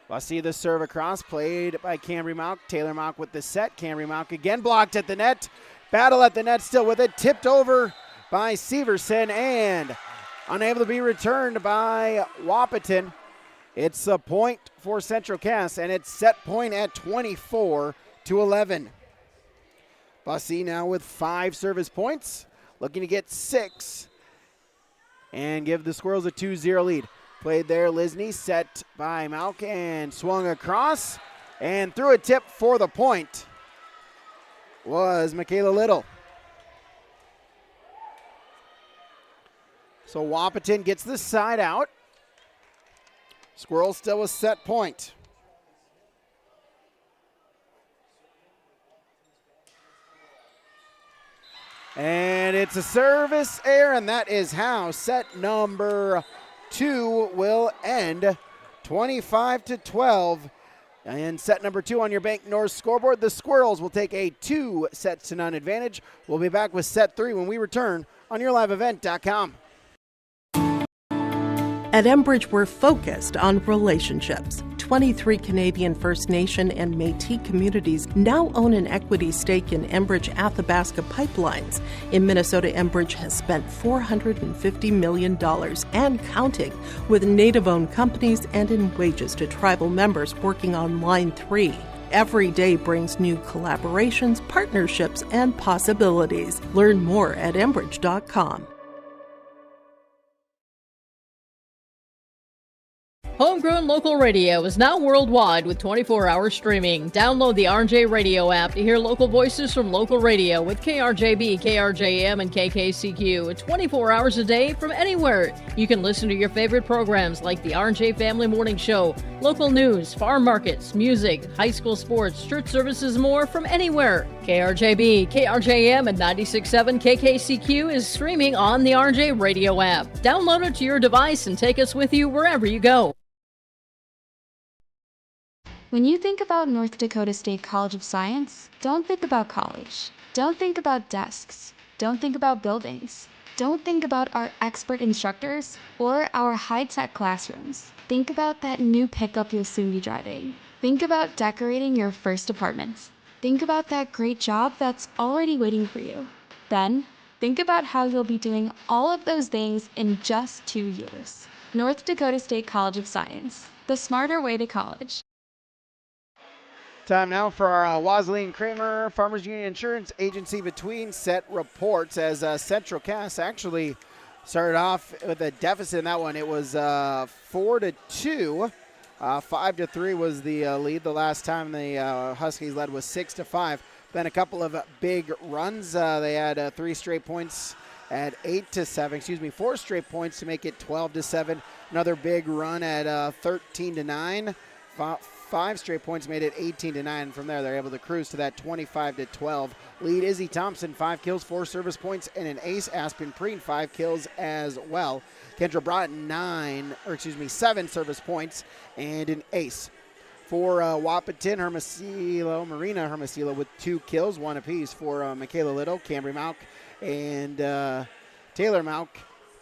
Bussey the serve across, played by Cambry Malk. Taylor Malk with the set. Cambry Malk again blocked at the net. Battle at the net still with it. Tipped over by Severson and unable to be returned by Wahpeton. It's a point for Central Cass, and it's set point at 24-11. Bussey now with 5 service points, looking to get 6 and give the Squirrels a 2-0 lead. Played there, Lisney, set by Malk and swung across and threw a tip for the point was Michaela Little. So Wahpeton gets the side out. Squirrels still with set point. And it's a service error, and that is how set number 2 will end. 25-12. And set number 2 on your Bank North scoreboard. The Squirrels will take a 2-0 advantage. We'll be back with set 3 when we return on YourLiveEvent.com. At Enbridge, we're focused on relationships. 23 Canadian First Nation and Métis communities now own an equity stake in Enbridge Athabasca pipelines. In Minnesota, Enbridge has spent $450 million and counting with Native-owned companies and in wages to tribal members working on Line 3. Every day brings new collaborations, partnerships, and possibilities. Learn more at Enbridge.com. Homegrown local radio is now worldwide with 24-hour streaming. Download the RJ Radio app to hear local voices from local radio with KRJB, KRJM, and KKCQ 24 hours a day from anywhere. You can listen to your favorite programs like the RJ Family Morning Show, local news, farm markets, music, high school sports, church services, more from anywhere. KRJB, KRJM, and 96.7 KKCQ is streaming on the RJ Radio app. Download it to your device and take us with you wherever you go. When you think about North Dakota State College of Science, don't think about college. Don't think about desks. Don't think about buildings. Don't think about our expert instructors or our high-tech classrooms. Think about that new pickup you'll soon be driving. Think about decorating your first apartment. Think about that great job that's already waiting for you. Then, think about how you'll be doing all of those things in just 2 years. North Dakota State College of Science, the smarter way to college. Time now for our Waseline Kramer Farmers Union Insurance Agency between set reports as Central Cass actually started off with a deficit in that one. It was 4-2. 5-3 was the lead. The last time the Huskies led was 6-5. Then a couple of big runs. They had 3 straight points at 8-7. 4 straight points to make it 12-7. Another big run at 13-9. 5 straight points made it 18-9. From there, they're able to cruise to that 25-12 lead. Izzy Thompson, 5 kills, 4 service points, and an ace. Aspen Preen, 5 kills as well. Kendra Broughton, 7 service points and an ace. For Wahpeton, Marina Hermosillo with 2 kills, 1 apiece for Michaela Little, Cambry Malk, and Taylor Malk.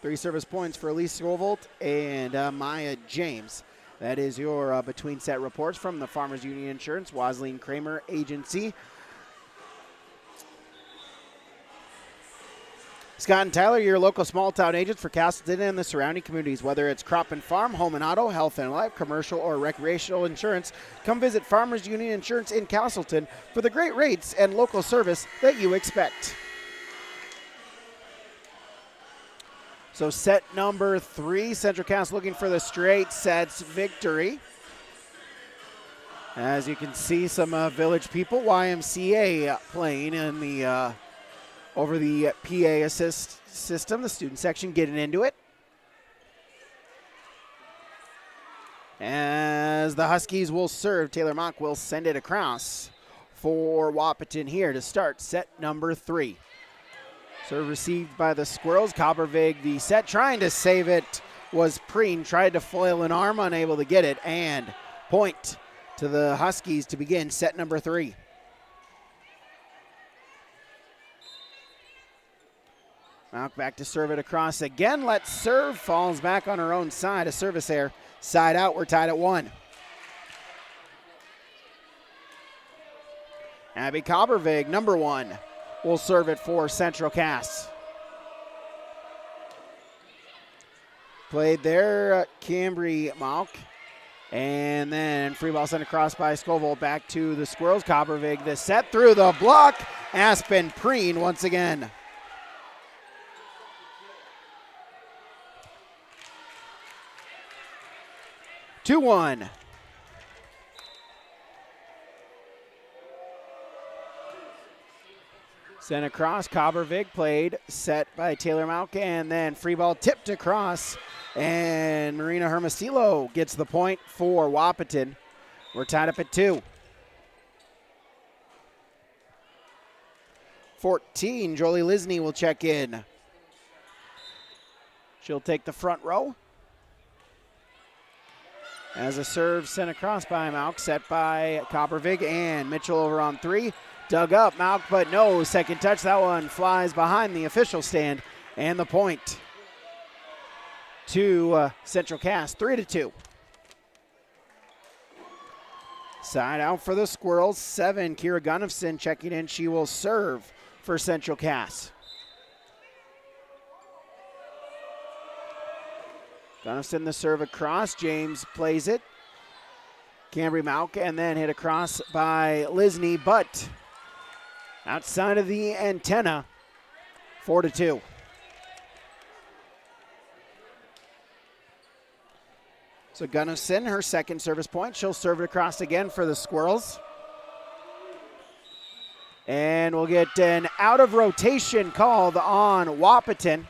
3 service points for Elise Scovelt and Maya James. That is your between set reports from the Farmers Union Insurance, Wasleen Kramer Agency. Scott and Tyler, your local small town agents for Castleton and the surrounding communities. Whether it's crop and farm, home and auto, health and life, commercial, or recreational insurance, come visit Farmers Union Insurance in Castleton for the great rates and local service that you expect. So set number 3, Central Cass looking for the straight sets victory. As you can see, some village people, YMCA playing in the over the PA assist system, the student section getting into it. As the Huskies will serve, Taylor Mock will send it across for Wahpeton here to start set number 3. Serve received by the Squirrels. Coppervig the set, trying to save it was Preen, tried to foil an arm, unable to get it, and point to the Huskies to begin set number 3. Malk back to serve it across again. Let's serve, falls back on her own side. A service error, side out, we're tied at 1. Abby Coppervig, number 1. Will serve it for Central Cass. Played there, Cambry Malk. And then free ball sent across by Scoville back to the Squirrels. Coppervig the set through the block. Aspen Preen once again. Two 2-1. Sent across, Coppervig played, set by Taylor Malk, and then free ball tipped across, and Marina Hermosillo gets the point for Wahpeton. We're tied up at 2. 14, Jolie Lisney will check in. She'll take the front row. As a serve sent across by Malk, set by Coppervig, and Mitchell over on 3. Dug up, Malk, but no second touch. That one flies behind the official stand, and the point to Central Cass, 3-2. Side out for the Squirrels, 7. Kira Gunnifson checking in. She will serve for Central Cass. Gunnifson the serve across. James plays it. Cambry Malk, and then hit across by Lisney, but outside of the antenna, 4-2. So Gunnifson, her second service point. She'll serve it across again for the Squirrels. And we'll get an out of rotation called on Wahpeton.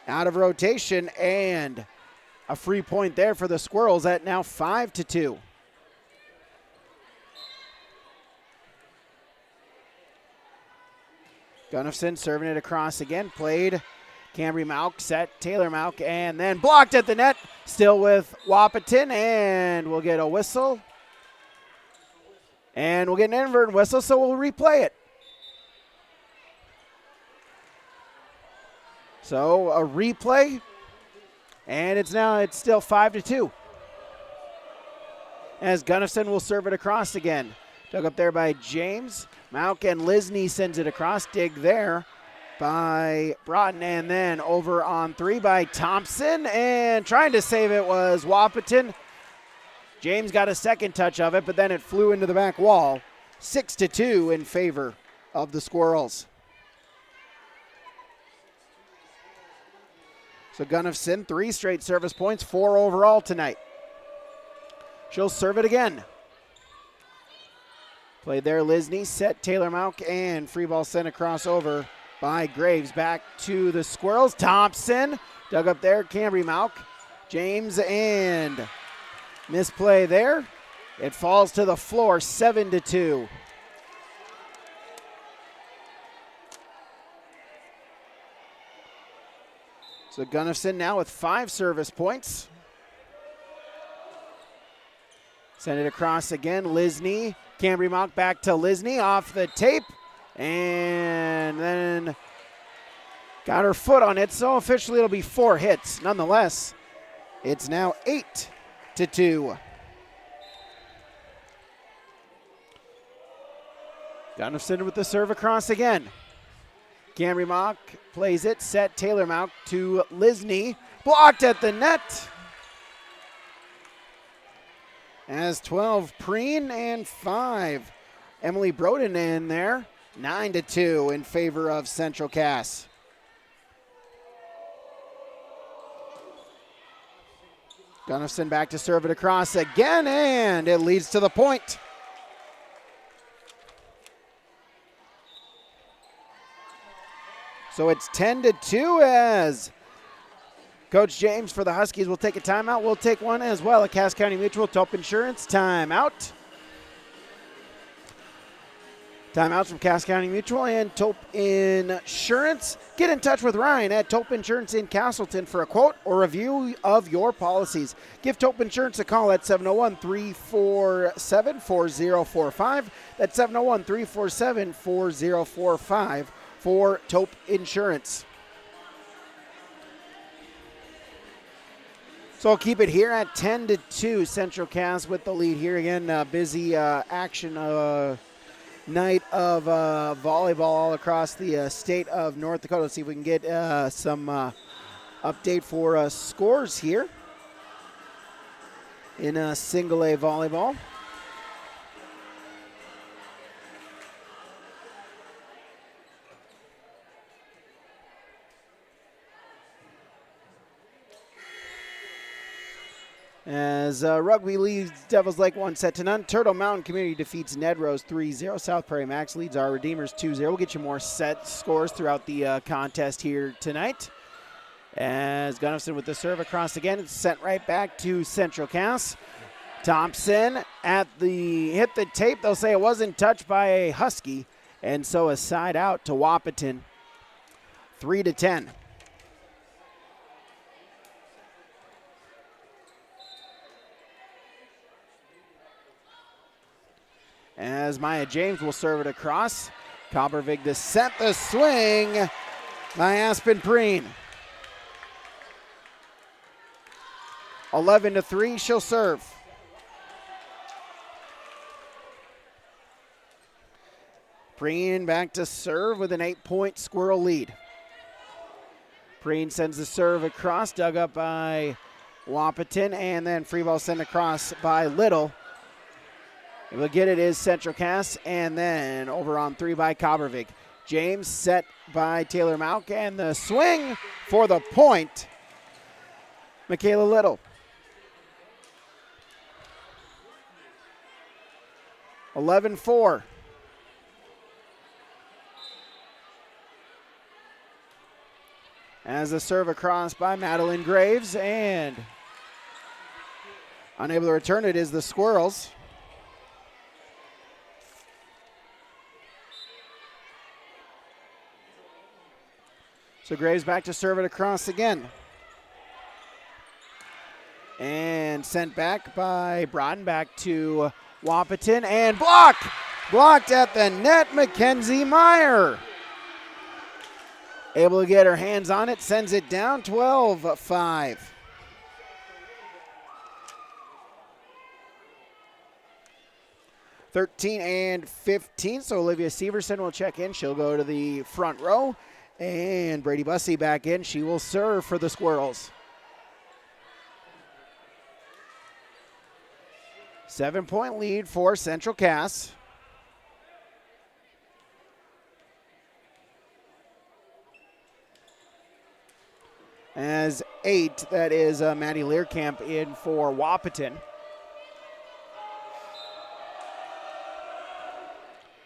Out of rotation, and a free point there for the Squirrels at now 5-2. Gunnifson serving it across again. Played Cambry Malk, set Taylor Malk, and then blocked at the net. Still with Wahpeton, and we'll get a whistle. And we'll get an inadvertent whistle, so we'll replay it. So a replay, and it's still 5-2. As Gunnifson will serve it across again. Dug up there by James. Malk and Lisney sends it across. Dig there by Broughton, and then over on 3 by Thompson, and trying to save it was Wahpeton. James got a second touch of it, but then it flew into the back wall. 6-2 in favor of the Squirrels. So Gunnifson, 3 straight service points, 4 overall tonight. She'll serve it again. Played there, Lisney, set Taylor Malk, and free ball sent across over by Graves. Back to the Squirrels. Thompson dug up there, Cambry Malk. James, and misplay there. It falls to the floor, 7-2. So Gunnifson now with 5 service points. Send it across again. Lisney. Cambry Mock back to Lisney off the tape. And then got her foot on it, so officially it'll be 4 hits. Nonetheless, it's now 8-2. Gunnison with the serve across again. Cambry Mock plays it, set Taylor Mock to Lisney. Blocked at the net. As 12, Preen, and 5, Emily Broden in there. 9-2 in favor of Central Cass. Gunnison back to serve it across again, and it leads to the point. So it's 10-2 as Coach James for the Huskies will take a timeout. We'll take one as well. A Cass County Mutual Taupe Insurance timeout. Timeouts from Cass County Mutual and Taupe Insurance. Get in touch with Ryan at Taupe Insurance in Castleton for a quote or review of your policies. Give Taupe Insurance a call at 701-347-4045. That's 701-347-4045 for Taupe Insurance. So I'll keep it here at 10-2. Central Cass with the lead here. Again, busy action night of volleyball all across the state of North Dakota. Let's see if we can get some update for scores here in single A volleyball. As Rugby leads Devils Lake 1-0. Turtle Mountain Community defeats Ned Rose 3-0. South Prairie Max leads our Redeemers 2-0. We'll get you more set scores throughout the contest here tonight. As Gunnison with the serve across again. It's sent right back to Central Cass. Thompson hit the tape. They'll say it wasn't touched by a Husky. And so a side out to Wahpeton. 3-10. As Maya James will serve it across. Coppervig to set the swing by Aspen Preen. 11-3, she'll serve. Preen back to serve with an 8-point Squirrel lead. Preen sends the serve across, dug up by Wahpeton, and then free ball sent across by Little. We'll get it is Central Cass, and then over on 3 by Coppervig. James set by Taylor Mauk, and the swing for the point, Michaela Little. 11-4. As the serve across by Madeline Graves, and unable to return it is the Squirrels. So Graves back to serve it across again. And sent back by Brodden, back to Wahpeton, and blocked at the net, Mackenzie Meyer. Able to get her hands on it, sends it down, 12-5. (13-15), so Olivia Severson will check in. She'll go to the front row. And Brady Bussey back in. She will serve for the Squirrels. 7-point lead for Central Cass. As 8, that is Maddie Learcamp in for Wahpeton.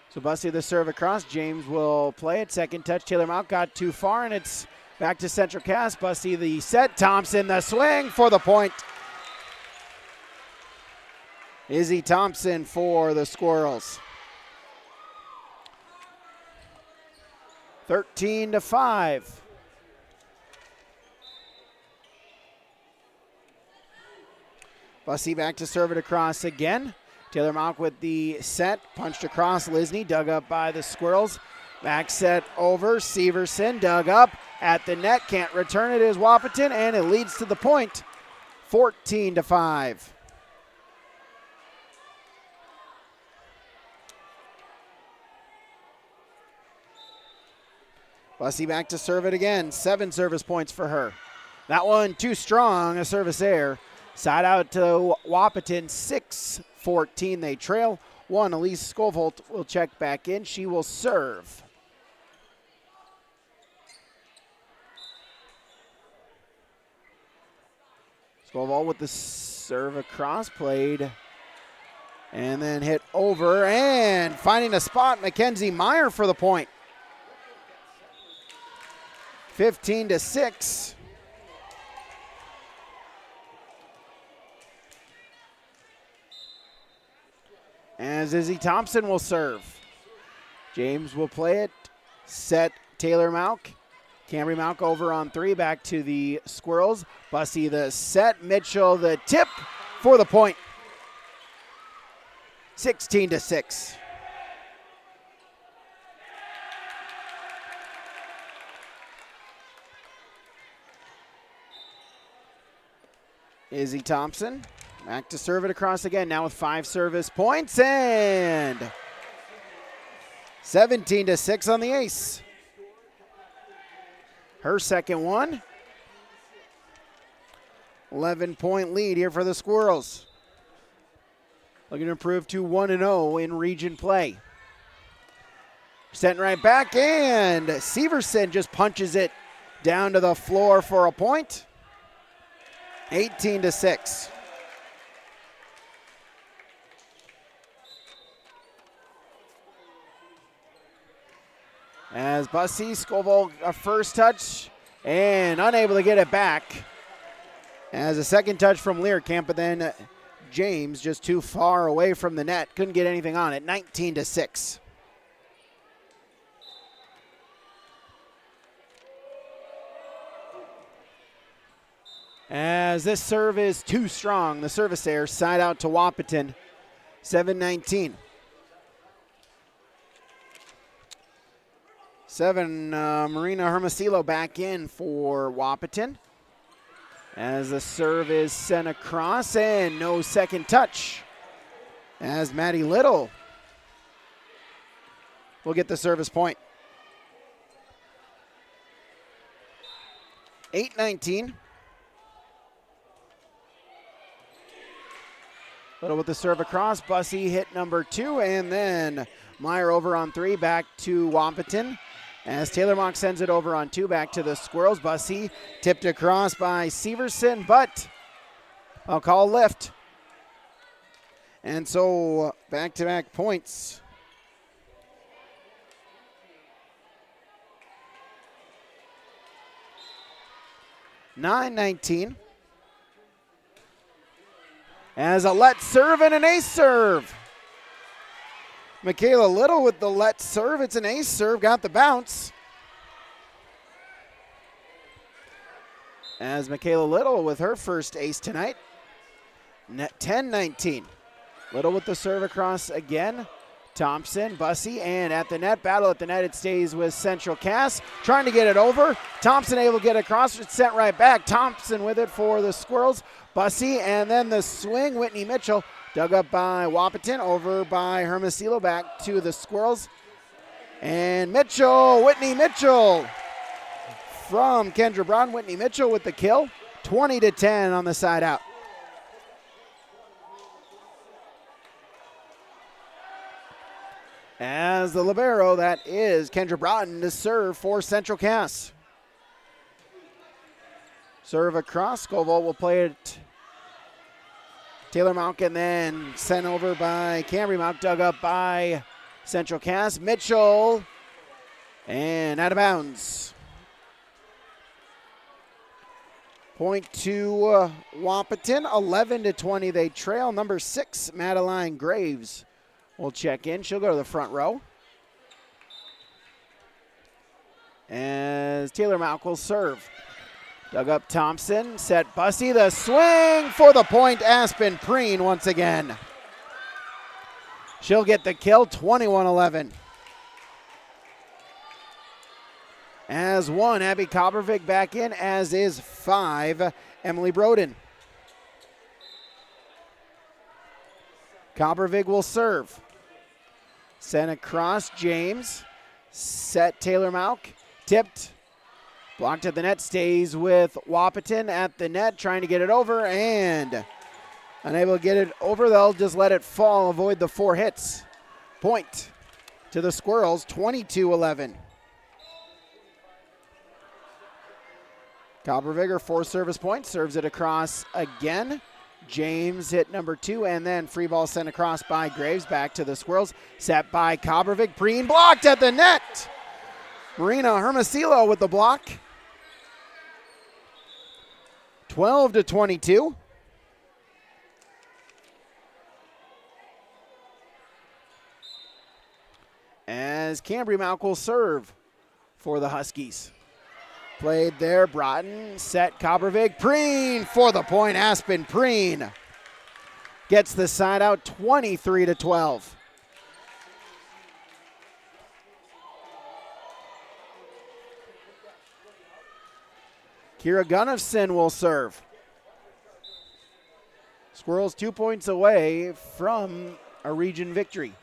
So Bussey the serve across. James will play it. Second touch. Taylor Mount got too far, and it's back to Central Cass. Bussey the set. Thompson the swing for the point. Izzy Thompson for the Squirrels. 13-5. Bussy back to serve it across again. Taylor Malk with the set, punched across. Lisney dug up by the Squirrels. Back set over. Severson dug up at the net. Can't return it is Wahpeton, and it leads to the point, 14-5. Bussy back to serve it again. 7 service points for her. That one too strong, a service error. Side out to Wahpeton, 6-14 they trail. Elise Scovolt will check back in. She will serve. Scovolt with the serve across, played, and then hit over, and finding a spot, Mackenzie Meyer for the point. 15-6. As Izzy Thompson will serve. James will play it. Set Taylor Malk. Camry Malk over on 3. Back to the Squirrels. Bussy the set. Mitchell the tip for the point. 16-6. Izzy Thompson back to serve it across again, now with 5 service points, and 17-6 on the ace. Her second one. 11-point lead here for the Squirrels. Looking to improve to 1-0 in region play. Sent right back, and Severson just punches it down to the floor for a point. 18-6. As Bussy, Scovolt a first touch and unable to get it back. As a second touch from Learcamp, but then James just too far away from the net. Couldn't get anything on it. 19-6. As this serve is too strong, the service error, side out to Wahpeton, 7-19. 7, Marina Hermosillo back in for Wahpeton. As the serve is sent across, and no second touch. As Maddie Little will get the service point. 8-19. Little with the serve across. Bussy hit number 2, and then Meyer over on 3, back to Wahpeton. As Taylor Mock sends it over on 2, back to the Squirrels. Bussy tipped across by Severson, but I'll call lift. And so back-to-back points. (9-19). As a let serve and an ace serve. Michaela Little with the let serve. It's an ace serve, got the bounce. As Michaela Little with her first ace tonight. 10-19. Little with the serve across again. Thompson, Bussy, and at the net. Battle at the net. It stays with Central Cass. Trying to get it over. Thompson able to get across. It's sent right back. Thompson with it for the Squirrels. Bussy, and then the swing. Whitney Mitchell dug up by Wahpeton. Over by Hermosillo. Back to the Squirrels. And Mitchell, Whitney Mitchell from Kendra Braun. Whitney Mitchell with the kill. 20-10 on the side out. As the libero, that is Kendra Broughton to serve for Central Cass. Serve across. Scovolt will play it. Taylor Malk, and then sent over by Cambry Malk, dug up by Central Cass. Mitchell, and out of bounds. Point to Wahpeton, 11-20 they trail. Number 6, Madeline Graves will check in. She'll go to the front row. As Taylor Malk will serve. Dug up Thompson, set Bussey, the swing for the point, Aspen Preen once again. She'll get the kill, 21-11. As 1, Abby Kopervik back in, as is 5, Emily Broden. Kopervik will serve. Sent across, James. Set Taylor Mauk, tipped. Blocked at the net, stays with Wahpeton at the net, trying to get it over, and unable to get it over. They'll just let it fall, avoid the 4 hits. Point to the Squirrels, 22-11. Kopervik, 4 service points, serves it across again. James hit number 2, and then free ball sent across by Graves, back to the Squirrels. Set by Kopervik, Preen blocked at the net. Marina Hermosillo with the block. 12-22. As Cambry Mauk will serve for the Huskies. Played there, Broughton, set Kopervik, Preen for the point, Aspen Preen gets the side out, 23-12. Kira Gunnifson will serve. Squirrels 2 points away from a region victory.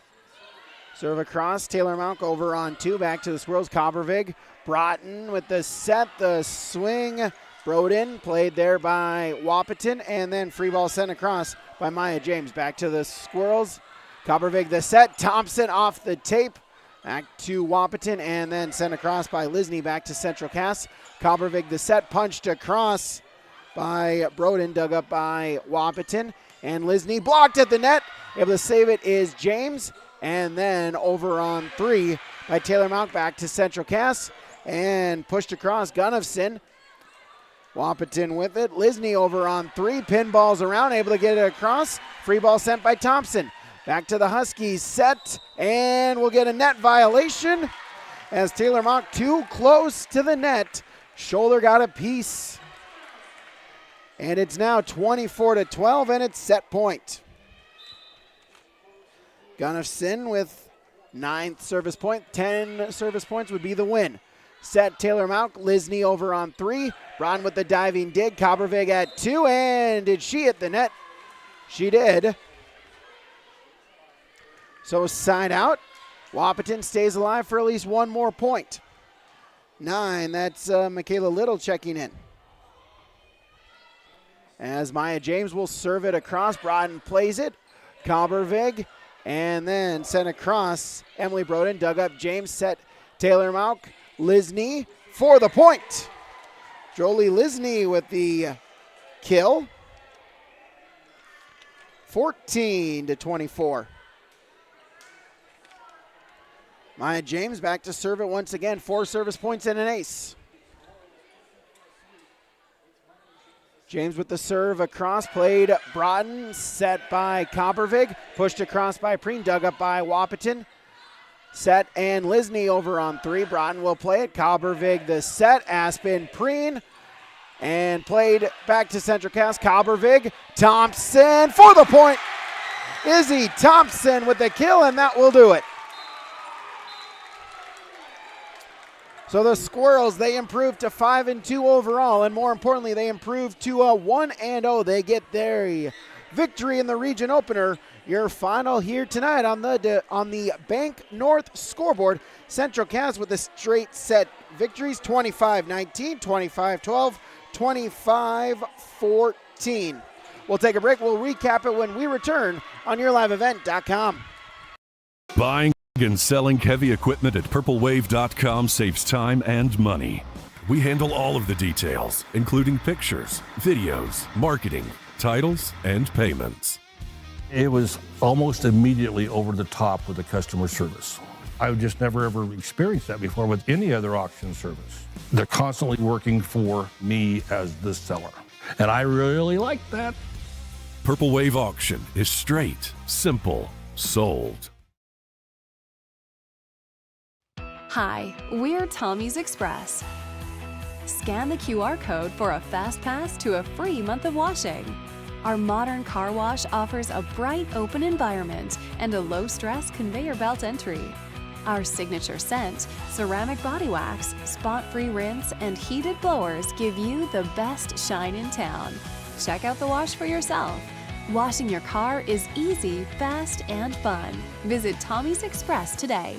Serve across, Taylor Mauk over on 2, back to the Squirrels, Kopervik. Broughton with the set, the swing. Broden played there by Wahpeton, and then free ball sent across by Maya James. Back to the Squirrels. Kopervik the set, Thompson off the tape. Back to Wahpeton, and then sent across by Lisney back to Central Cass. Kopervik the set, punched across by Broden, dug up by Wahpeton. And Lisney blocked at the net. Able to save it is James. And then over on 3 by Taylor Mauk, back to Central Cass. And pushed across, Gunnifson. Wahpeton with it. Lisney over on 3. Pinballs around, able to get it across. Free ball sent by Thompson. Back to the Huskies, set, and we'll get a net violation as Taylor Mauk too close to the net. Shoulder got a piece. And it's now 24-12, and it's set point. Gunnifson with 9th service point. 10 service points would be the win. Set Taylor Mauk, Lisney over on 3. Ron with the diving dig, Kopervik at 2, and did she hit the net? She did. So side out. Wahpeton stays alive for at least 1 more point. 9, that's Michaela Little checking in. As Maya James will serve it across. Broughton plays it. Kopervik, and then sent across. Emily Broden dug up James, set Taylor Mauk. Lisney for the point. Jolie Lisney with the kill. 14-24. Maya James back to serve it once again. 4 service points and an ace. James with the serve across, played Broughton, set by Kopervik, pushed across by Preen, dug up by Wahpeton. Set and Lisney over on 3. Broughton will play it. Kopervik the set, Aspen Preen, and played back to Central Cass. Kopervik, Thompson for the point. Izzy Thompson with the kill, and that will do it. So the Squirrels, they improved to 5-2 overall, and more importantly, they improved to 1-0. They get their victory in the region opener. Your final here tonight on the Bank North scoreboard. Central Cass with the straight set victories: 25-19, 25-12, 25-14. We'll take a break. We'll recap it when we return on YourLiveEvent.com. Buying and selling heavy equipment at PurpleWave.com saves time and money. We handle all of the details, including pictures, videos, marketing, titles, and payments. It was almost immediately over the top with the customer service. I've just never ever experienced that before with any other auction service. They're constantly working for me as the seller, and I really like that. Purple Wave Auction is straight, simple, sold. Hi, we're Tommy's Express. Scan the QR code for a fast pass to a free month of washing. Our modern car wash offers a bright, open environment and a low-stress conveyor belt entry. Our signature scent, ceramic body wax, spot-free rinse, and heated blowers give you the best shine in town. Check out the wash for yourself. Washing your car is easy, fast, and fun. Visit Tommy's Express today.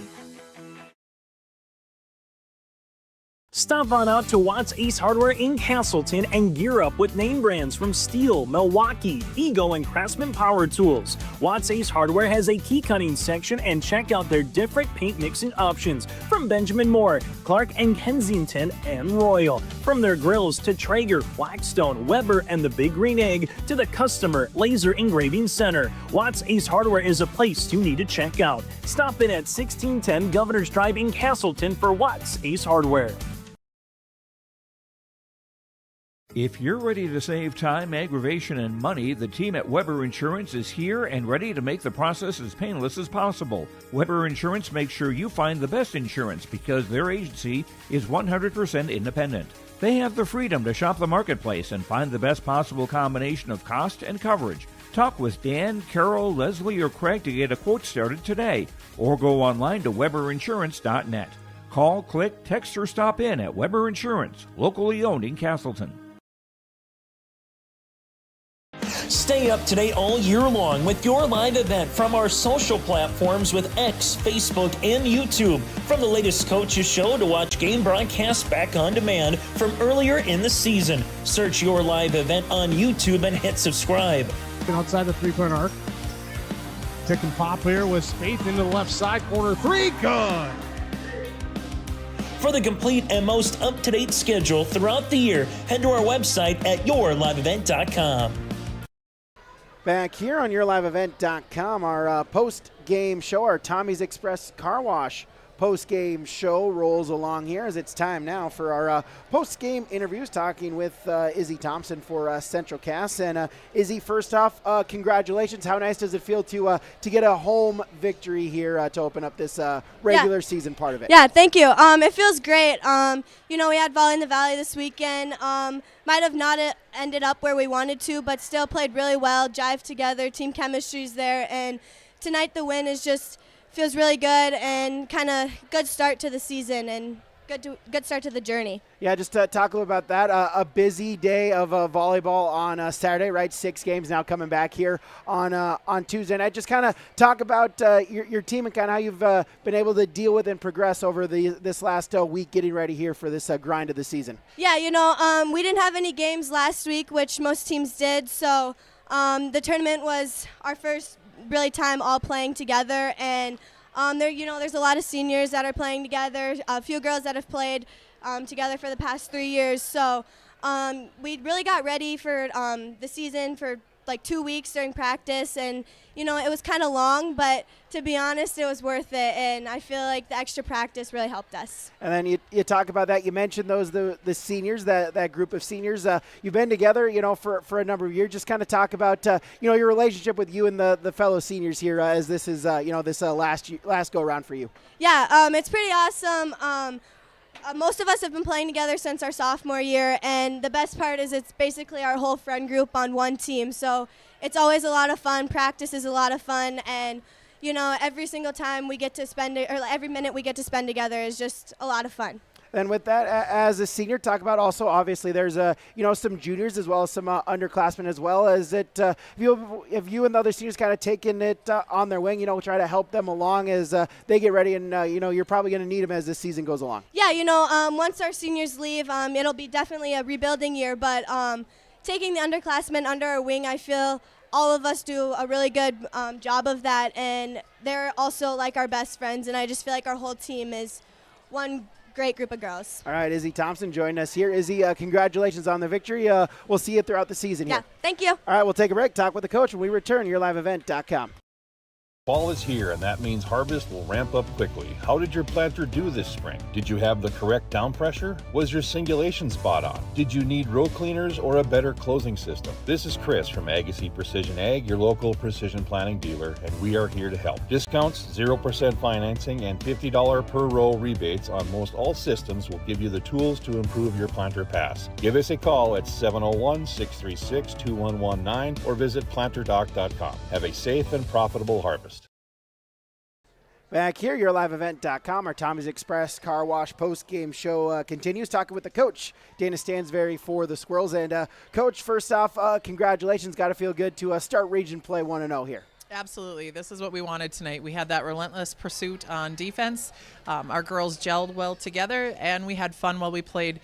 Stop on out to Watts Ace Hardware in Castleton and gear up with name brands from Steel, Milwaukee, Ego, and Craftsman Power Tools. Watts Ace Hardware has a key cutting section, and check out their different paint mixing options from Benjamin Moore, Clark and Kensington, and Royal. From their grills to Traeger, Blackstone, Weber, and the Big Green Egg to the Customer Laser Engraving Center, Watts Ace Hardware is a place you need to check out. Stop in at 1610 Governor's Drive in Castleton for Watts Ace Hardware. If you're ready to save time, aggravation, and money, the team at Weber Insurance is here and ready to make the process as painless as possible. Weber Insurance makes sure you find the best insurance because their agency is 100% independent. They have the freedom to shop the marketplace and find the best possible combination of cost and coverage. Talk with Dan, Carol, Leslie, or Craig to get a quote started today, or go online to weberinsurance.net. Call, click, text, or stop in at Weber Insurance, locally owned in Castleton. Stay up to date all year long with your live event from our social platforms with X, Facebook, and YouTube. From the latest coaches show to watch game broadcasts back on demand from earlier in the season. Search your live event on YouTube and hit subscribe. Outside the three-point arc. Tick and pop here with Spaeth into the left side corner. Three, good! For the complete and most up-to-date schedule throughout the year, head to our website at yourliveevent.com. Back here on yourliveevent.com, our post-game show, our Tommy's Express Car Wash post-game show rolls along here as it's time now for our post-game interviews, talking with Izzy Thompson for Central Cass. And Izzy, first off, congratulations. How nice does it feel to get a home victory here to open up this regular season part of it? Yeah, thank you. It feels great. We had Volley in the Valley this weekend. Might have not ended up where we wanted to, but still played really well, jived together, team chemistry's there, and tonight the win is just feels really good and kind of good start to the season and good start to the journey. Yeah, just to talk a little about that. A busy day of volleyball on Saturday, right? 6 games now coming back here on Tuesday night. Just kind of talk about your team and kind of how you've been able to deal with and progress over this last week, getting ready here for this grind of the season. Yeah, we didn't have any games last week, which most teams did, so the tournament was our first really time all playing together, and there's a lot of seniors that are playing together, a few girls that have played together for the past 3 years. So we really got ready for the season for like 2 weeks during practice, and it was kind of long, but to be honest, it was worth it, and I feel like the extra practice really helped us. And then you talk about that. You mentioned the seniors, that group of seniors. You've been together, for a number of years. Just kind of talk about your relationship with you and the fellow seniors here as this is this last go around for you. Yeah, it's pretty awesome. Most of us have been playing together since our sophomore year, and the best part is it's basically our whole friend group on one team. So it's always a lot of fun. Practice is a lot of fun, and every single time we get to spend it, or every minute we get to spend together is just a lot of fun. And with that, as a senior, talk about also obviously there's some juniors as well as some underclassmen as well. As if you and the other seniors kind of taking it on their wing, try to help them along as they get ready, and you're probably going to need them as this season goes along. Yeah, once our seniors leave, it'll be definitely a rebuilding year. But taking the underclassmen under our wing, I feel all of us do a really good job of that, and they're also like our best friends. And I just feel like our whole team is one great group of girls. All right, Izzy Thompson joining us here. Izzy, congratulations on the victory. We'll see you throughout the season here. Yeah, thank you. All right, we'll take a break, talk with the coach when we return. YourLiveEvent.com. Fall is here, and that means harvest will ramp up quickly. How did your planter do this spring? Did you have the correct down pressure? Was your singulation spot on? Did you need row cleaners or a better closing system? This is Chris from Agassiz Precision Ag, your local precision planting dealer, and we are here to help. Discounts, 0% financing, and $50 per row rebates on most all systems will give you the tools to improve your planter pass. Give us a call at 701-636-2119 or visit planterdoc.com. Have a safe and profitable harvest. Back here, yourliveevent.com. Our Tommy's Express Car Wash post-game show continues. Talking with the coach, Dana Stansberry, for the Squirrels. And, Coach, first off, congratulations. Got to feel good to start region play 1-0 here. Absolutely. This is what we wanted tonight. We had that relentless pursuit on defense. Our girls gelled well together, and we had fun while we played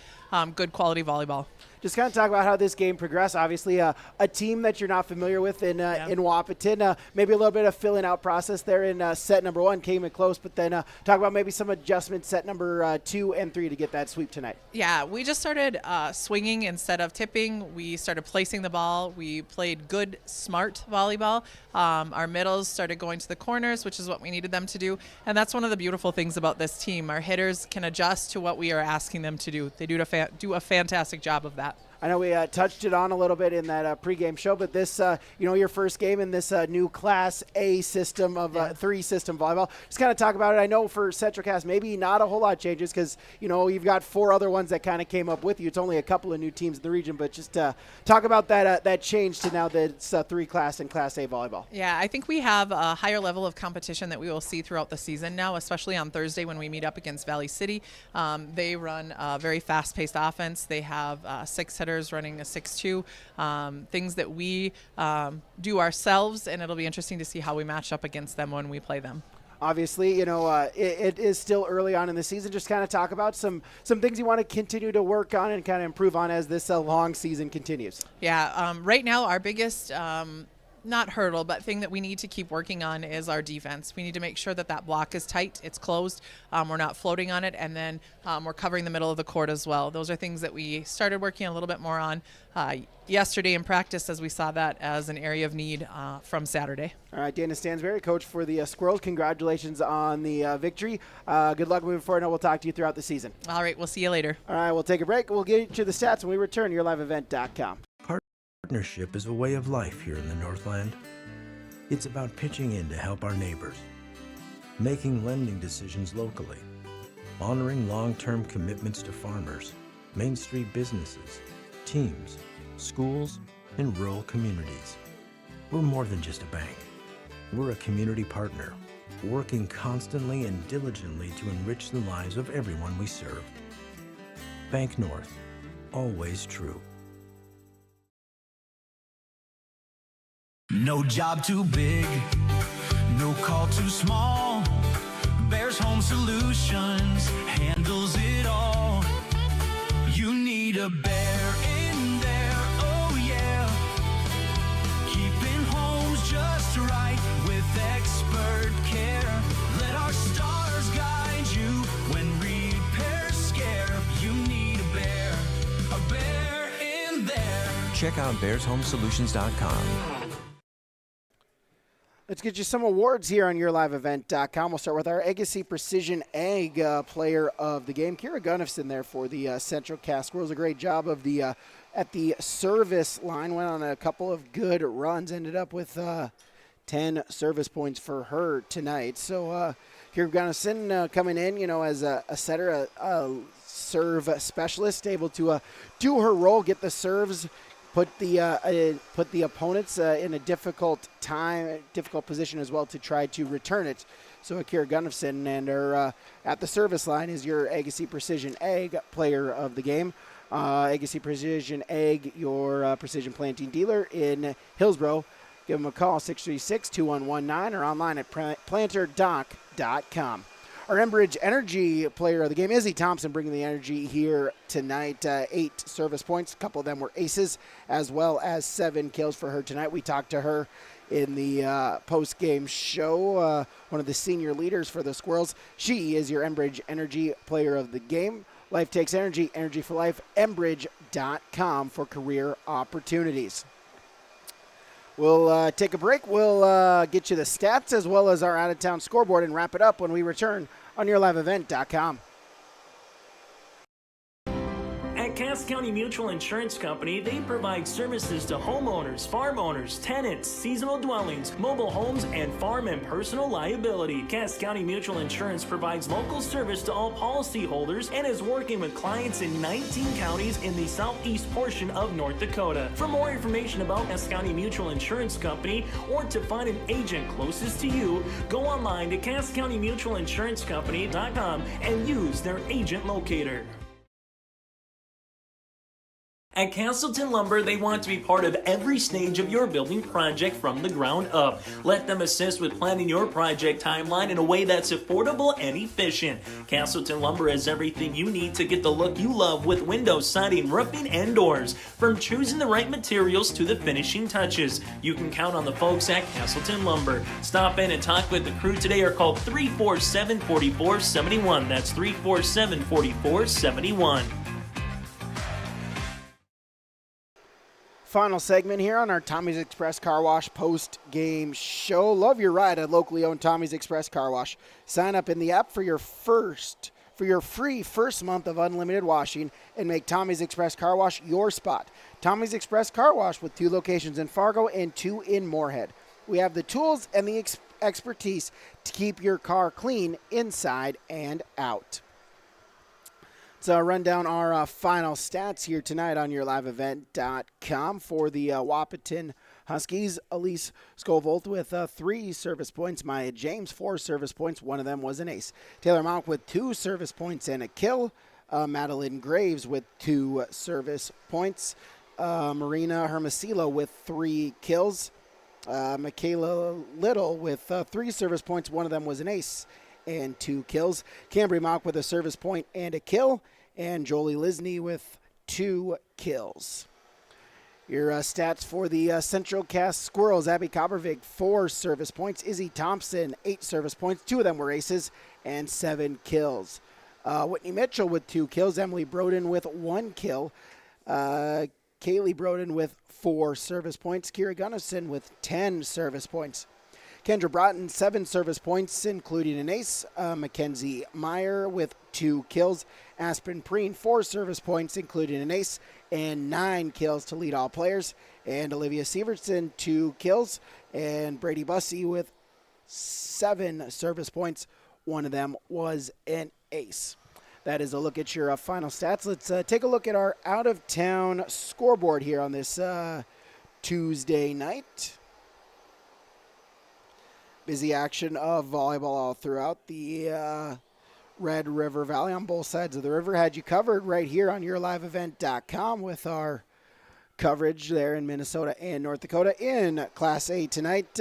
good quality volleyball. Just kind of talk about how this game progressed. Obviously, a team that you're not familiar with in Wahpeton. Maybe a little bit of filling out process there in set number 1. Came in close, but then talk about maybe some adjustments set number 2 and 3 to get that sweep tonight. Yeah, we just started swinging instead of tipping. We started placing the ball. We played good, smart volleyball. Our middles started going to the corners, which is what we needed them to do. And that's one of the beautiful things about this team. Our hitters can adjust to what we are asking them to do. They do a fantastic job of that. I know we touched it on a little bit in that pregame show, but this, your first game in this new Class A system of 3-system volleyball. Just kind of talk about it. I know for Central Cass, maybe not a whole lot of changes because, you've got 4 other ones that kind of came up with you. It's only a couple of new teams in the region, but just talk about that change to now that it's 3-class and Class A volleyball. Yeah, I think we have a higher level of competition that we will see throughout the season now, especially on Thursday when we meet up against Valley City. They run a very fast-paced offense. They have 6 hitters running a 6-2, things that we do ourselves, and it'll be interesting to see how we match up against them when we play them. Obviously, it is still early on in the season. Just kind of talk about some things you want to continue to work on and kind of improve on as this long season continues. Yeah, right now our biggest not hurdle, but thing that we need to keep working on is our defense. We need to make sure that block is tight, it's closed, we're not floating on it, and then we're covering the middle of the court as well. Those are things that we started working a little bit more on yesterday in practice, as we saw that as an area of need from Saturday. All right, Dana Stansberry, coach for the Squirrels. Congratulations on the victory. Good luck moving forward, and we'll talk to you throughout the season. All right, we'll see you later. All right, we'll take a break. We'll get to the stats when we return. yourliveevent.com. Partnership is a way of life here in the Northland. It's about pitching in to help our neighbors, making lending decisions locally, honoring long-term commitments to farmers, Main Street businesses, teams, schools, and rural communities. We're more than just a bank. We're a community partner, working constantly and diligently to enrich the lives of everyone we serve. Bank North, always true. No job too big, no call too small. Bears Home Solutions handles it all. You need a bear in there, oh yeah. Keeping homes just right with expert care. Let our stars guide you when repairs scare. You need a bear in there. Check out bearshomesolutions.com. Let's get you some awards here on yourliveevent.com. We'll start with our Agassiz Precision Ag player of the game, Kira Gunnifson there for the Central Cass Squirrels. A great job of the at the service line. Went on a couple of good runs. Ended up with 10 service points for her tonight. So Kira Gunnifson coming in, as a setter, a serve specialist, able to do her role, get the serves, put the opponents in a difficult position as well to try to return it. So Akira Gunnifson and her at the service line is your Agassiz Precision Ag player of the game. Agassiz Precision Ag, your precision planting dealer in Hillsborough. Give them a call, 636-2119, or online at planterdoc.com. Our Enbridge Energy player of the game, Izzy Thompson, bringing the energy here tonight. 8 service points. A couple of them were aces, as well as 7 kills for her tonight. We talked to her in the post-game show, one of the senior leaders for the Squirrels. She is your Enbridge Energy player of the game. Life takes energy, energy for life, enbridge.com for career opportunities. We'll take a break. We'll get you the stats as well as our out-of-town scoreboard and wrap it up when we return on yourliveevent.com. At Cass County Mutual Insurance Company, they provide services to homeowners, farm owners, tenants, seasonal dwellings, mobile homes, and farm and personal liability. Cass County Mutual Insurance provides local service to all policyholders and is working with clients in 19 counties in the southeast portion of North Dakota. For more information about Cass County Mutual Insurance Company or to find an agent closest to you, go online to CassCountyMutualInsuranceCompany.com and use their agent locator. At Castleton Lumber, they want to be part of every stage of your building project from the ground up. Let them assist with planning your project timeline in a way that's affordable and efficient. Castleton Lumber has everything you need to get the look you love with windows, siding, roofing, and doors. From choosing the right materials to the finishing touches, you can count on the folks at Castleton Lumber. Stop in and talk with the crew today or call 347-4471. That's 347-4471. Final segment here on our Tommy's Express Car Wash post-game show. Love your ride at locally owned Tommy's Express Car Wash. Sign up in the app for your free first month of unlimited washing and make Tommy's Express Car Wash your spot. Tommy's Express Car Wash with 2 locations in Fargo and 2 in Moorhead. We have the tools and the expertise to keep your car clean inside and out. So run down our final stats here tonight on yourliveevent.com for the Wahpeton Huskies. Elise Scovolt with 3 service points. Maya James, 4 service points. One of them was an ace. Taylor Monk with 2 service points and a kill. Madeline Graves with 2 service points. Marina Hermosillo with 3 kills. Michaela Little with 3 service points. One of them was an ace and 2 kills. Cambry Mock with a service point and a kill. And Jolie Lisney with 2 kills. Your stats for the Central Cass Squirrels. Abby Coppervig, 4 service points. Izzy Thompson, 8 service points. 2 of them were aces and 7 kills. Whitney Mitchell with 2 kills. Emily Broden with 1 kill. Kaylee Broden with 4 service points. Kira Gunnison with 10 service points. Kendra Broughton, 7 service points, including an ace. Mackenzie Meyer with 2 kills. Aspen Preen, 4 service points, including an ace, and 9 kills to lead all players. And Olivia Severson, 2 kills. And Brady Bussey with 7 service points. One of them was an ace. That is a look at your final stats. Let's take a look at our out-of-town scoreboard here on this Tuesday night. Busy action of volleyball all throughout the Red River Valley on both sides of the river. Had you covered right here on yourliveevent.com with our coverage there in Minnesota and North Dakota. In Class A tonight,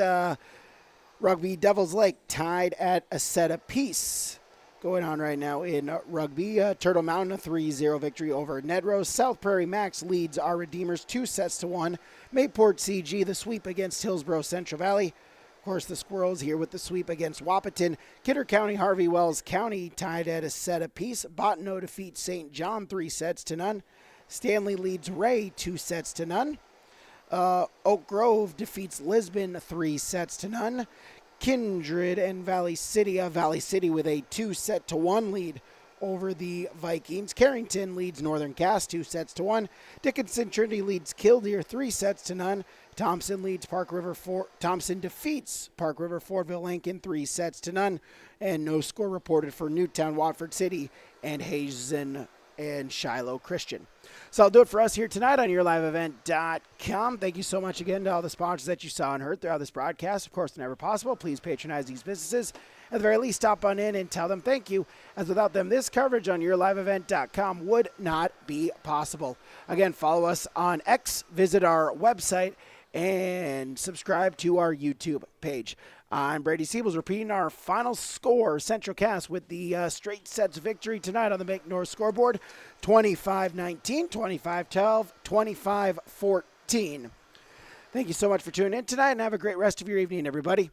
Rugby Devils Lake tied at a set apiece. Going on right now in rugby. Turtle Mountain, a 3-0 victory over Nedros. South Prairie Max leads our Redeemers 2-1. Mayport CG, the sweep against Hillsborough Central Valley. Of course, the Squirrels here with the sweep against Wahpeton. Kidder County, Harvey Wells County tied at a set apiece. Bottineau defeats St. John 3-0. Stanley leads Ray 2-0. Oak Grove defeats Lisbon 3-0. Kindred and Valley City with a 2-1 lead over the Vikings. Carrington leads Northern Cass 2-1. Dickinson Trinity leads Killdeer 3-0. Thompson defeats Park River Fortville Lincoln 3-0. And no score reported for Newtown Watford City and Hazen and Shiloh Christian. So I'll do it for us here tonight on yourliveevent.com. Thank you so much again to all the sponsors that you saw and heard throughout this broadcast. Of course, whenever possible, please patronize these businesses. At the very least, stop on in and tell them thank you, as without them, this coverage on yourliveevent.com would not be possible. Again, follow us on X, visit our website, and subscribe to our YouTube page. I'm Brady Siebels repeating our final score. Central Cass with the straight sets victory tonight on the Make North scoreboard. 25-19, 25-12, 25-14. Thank you so much for tuning in tonight, and have a great rest of your evening, everybody.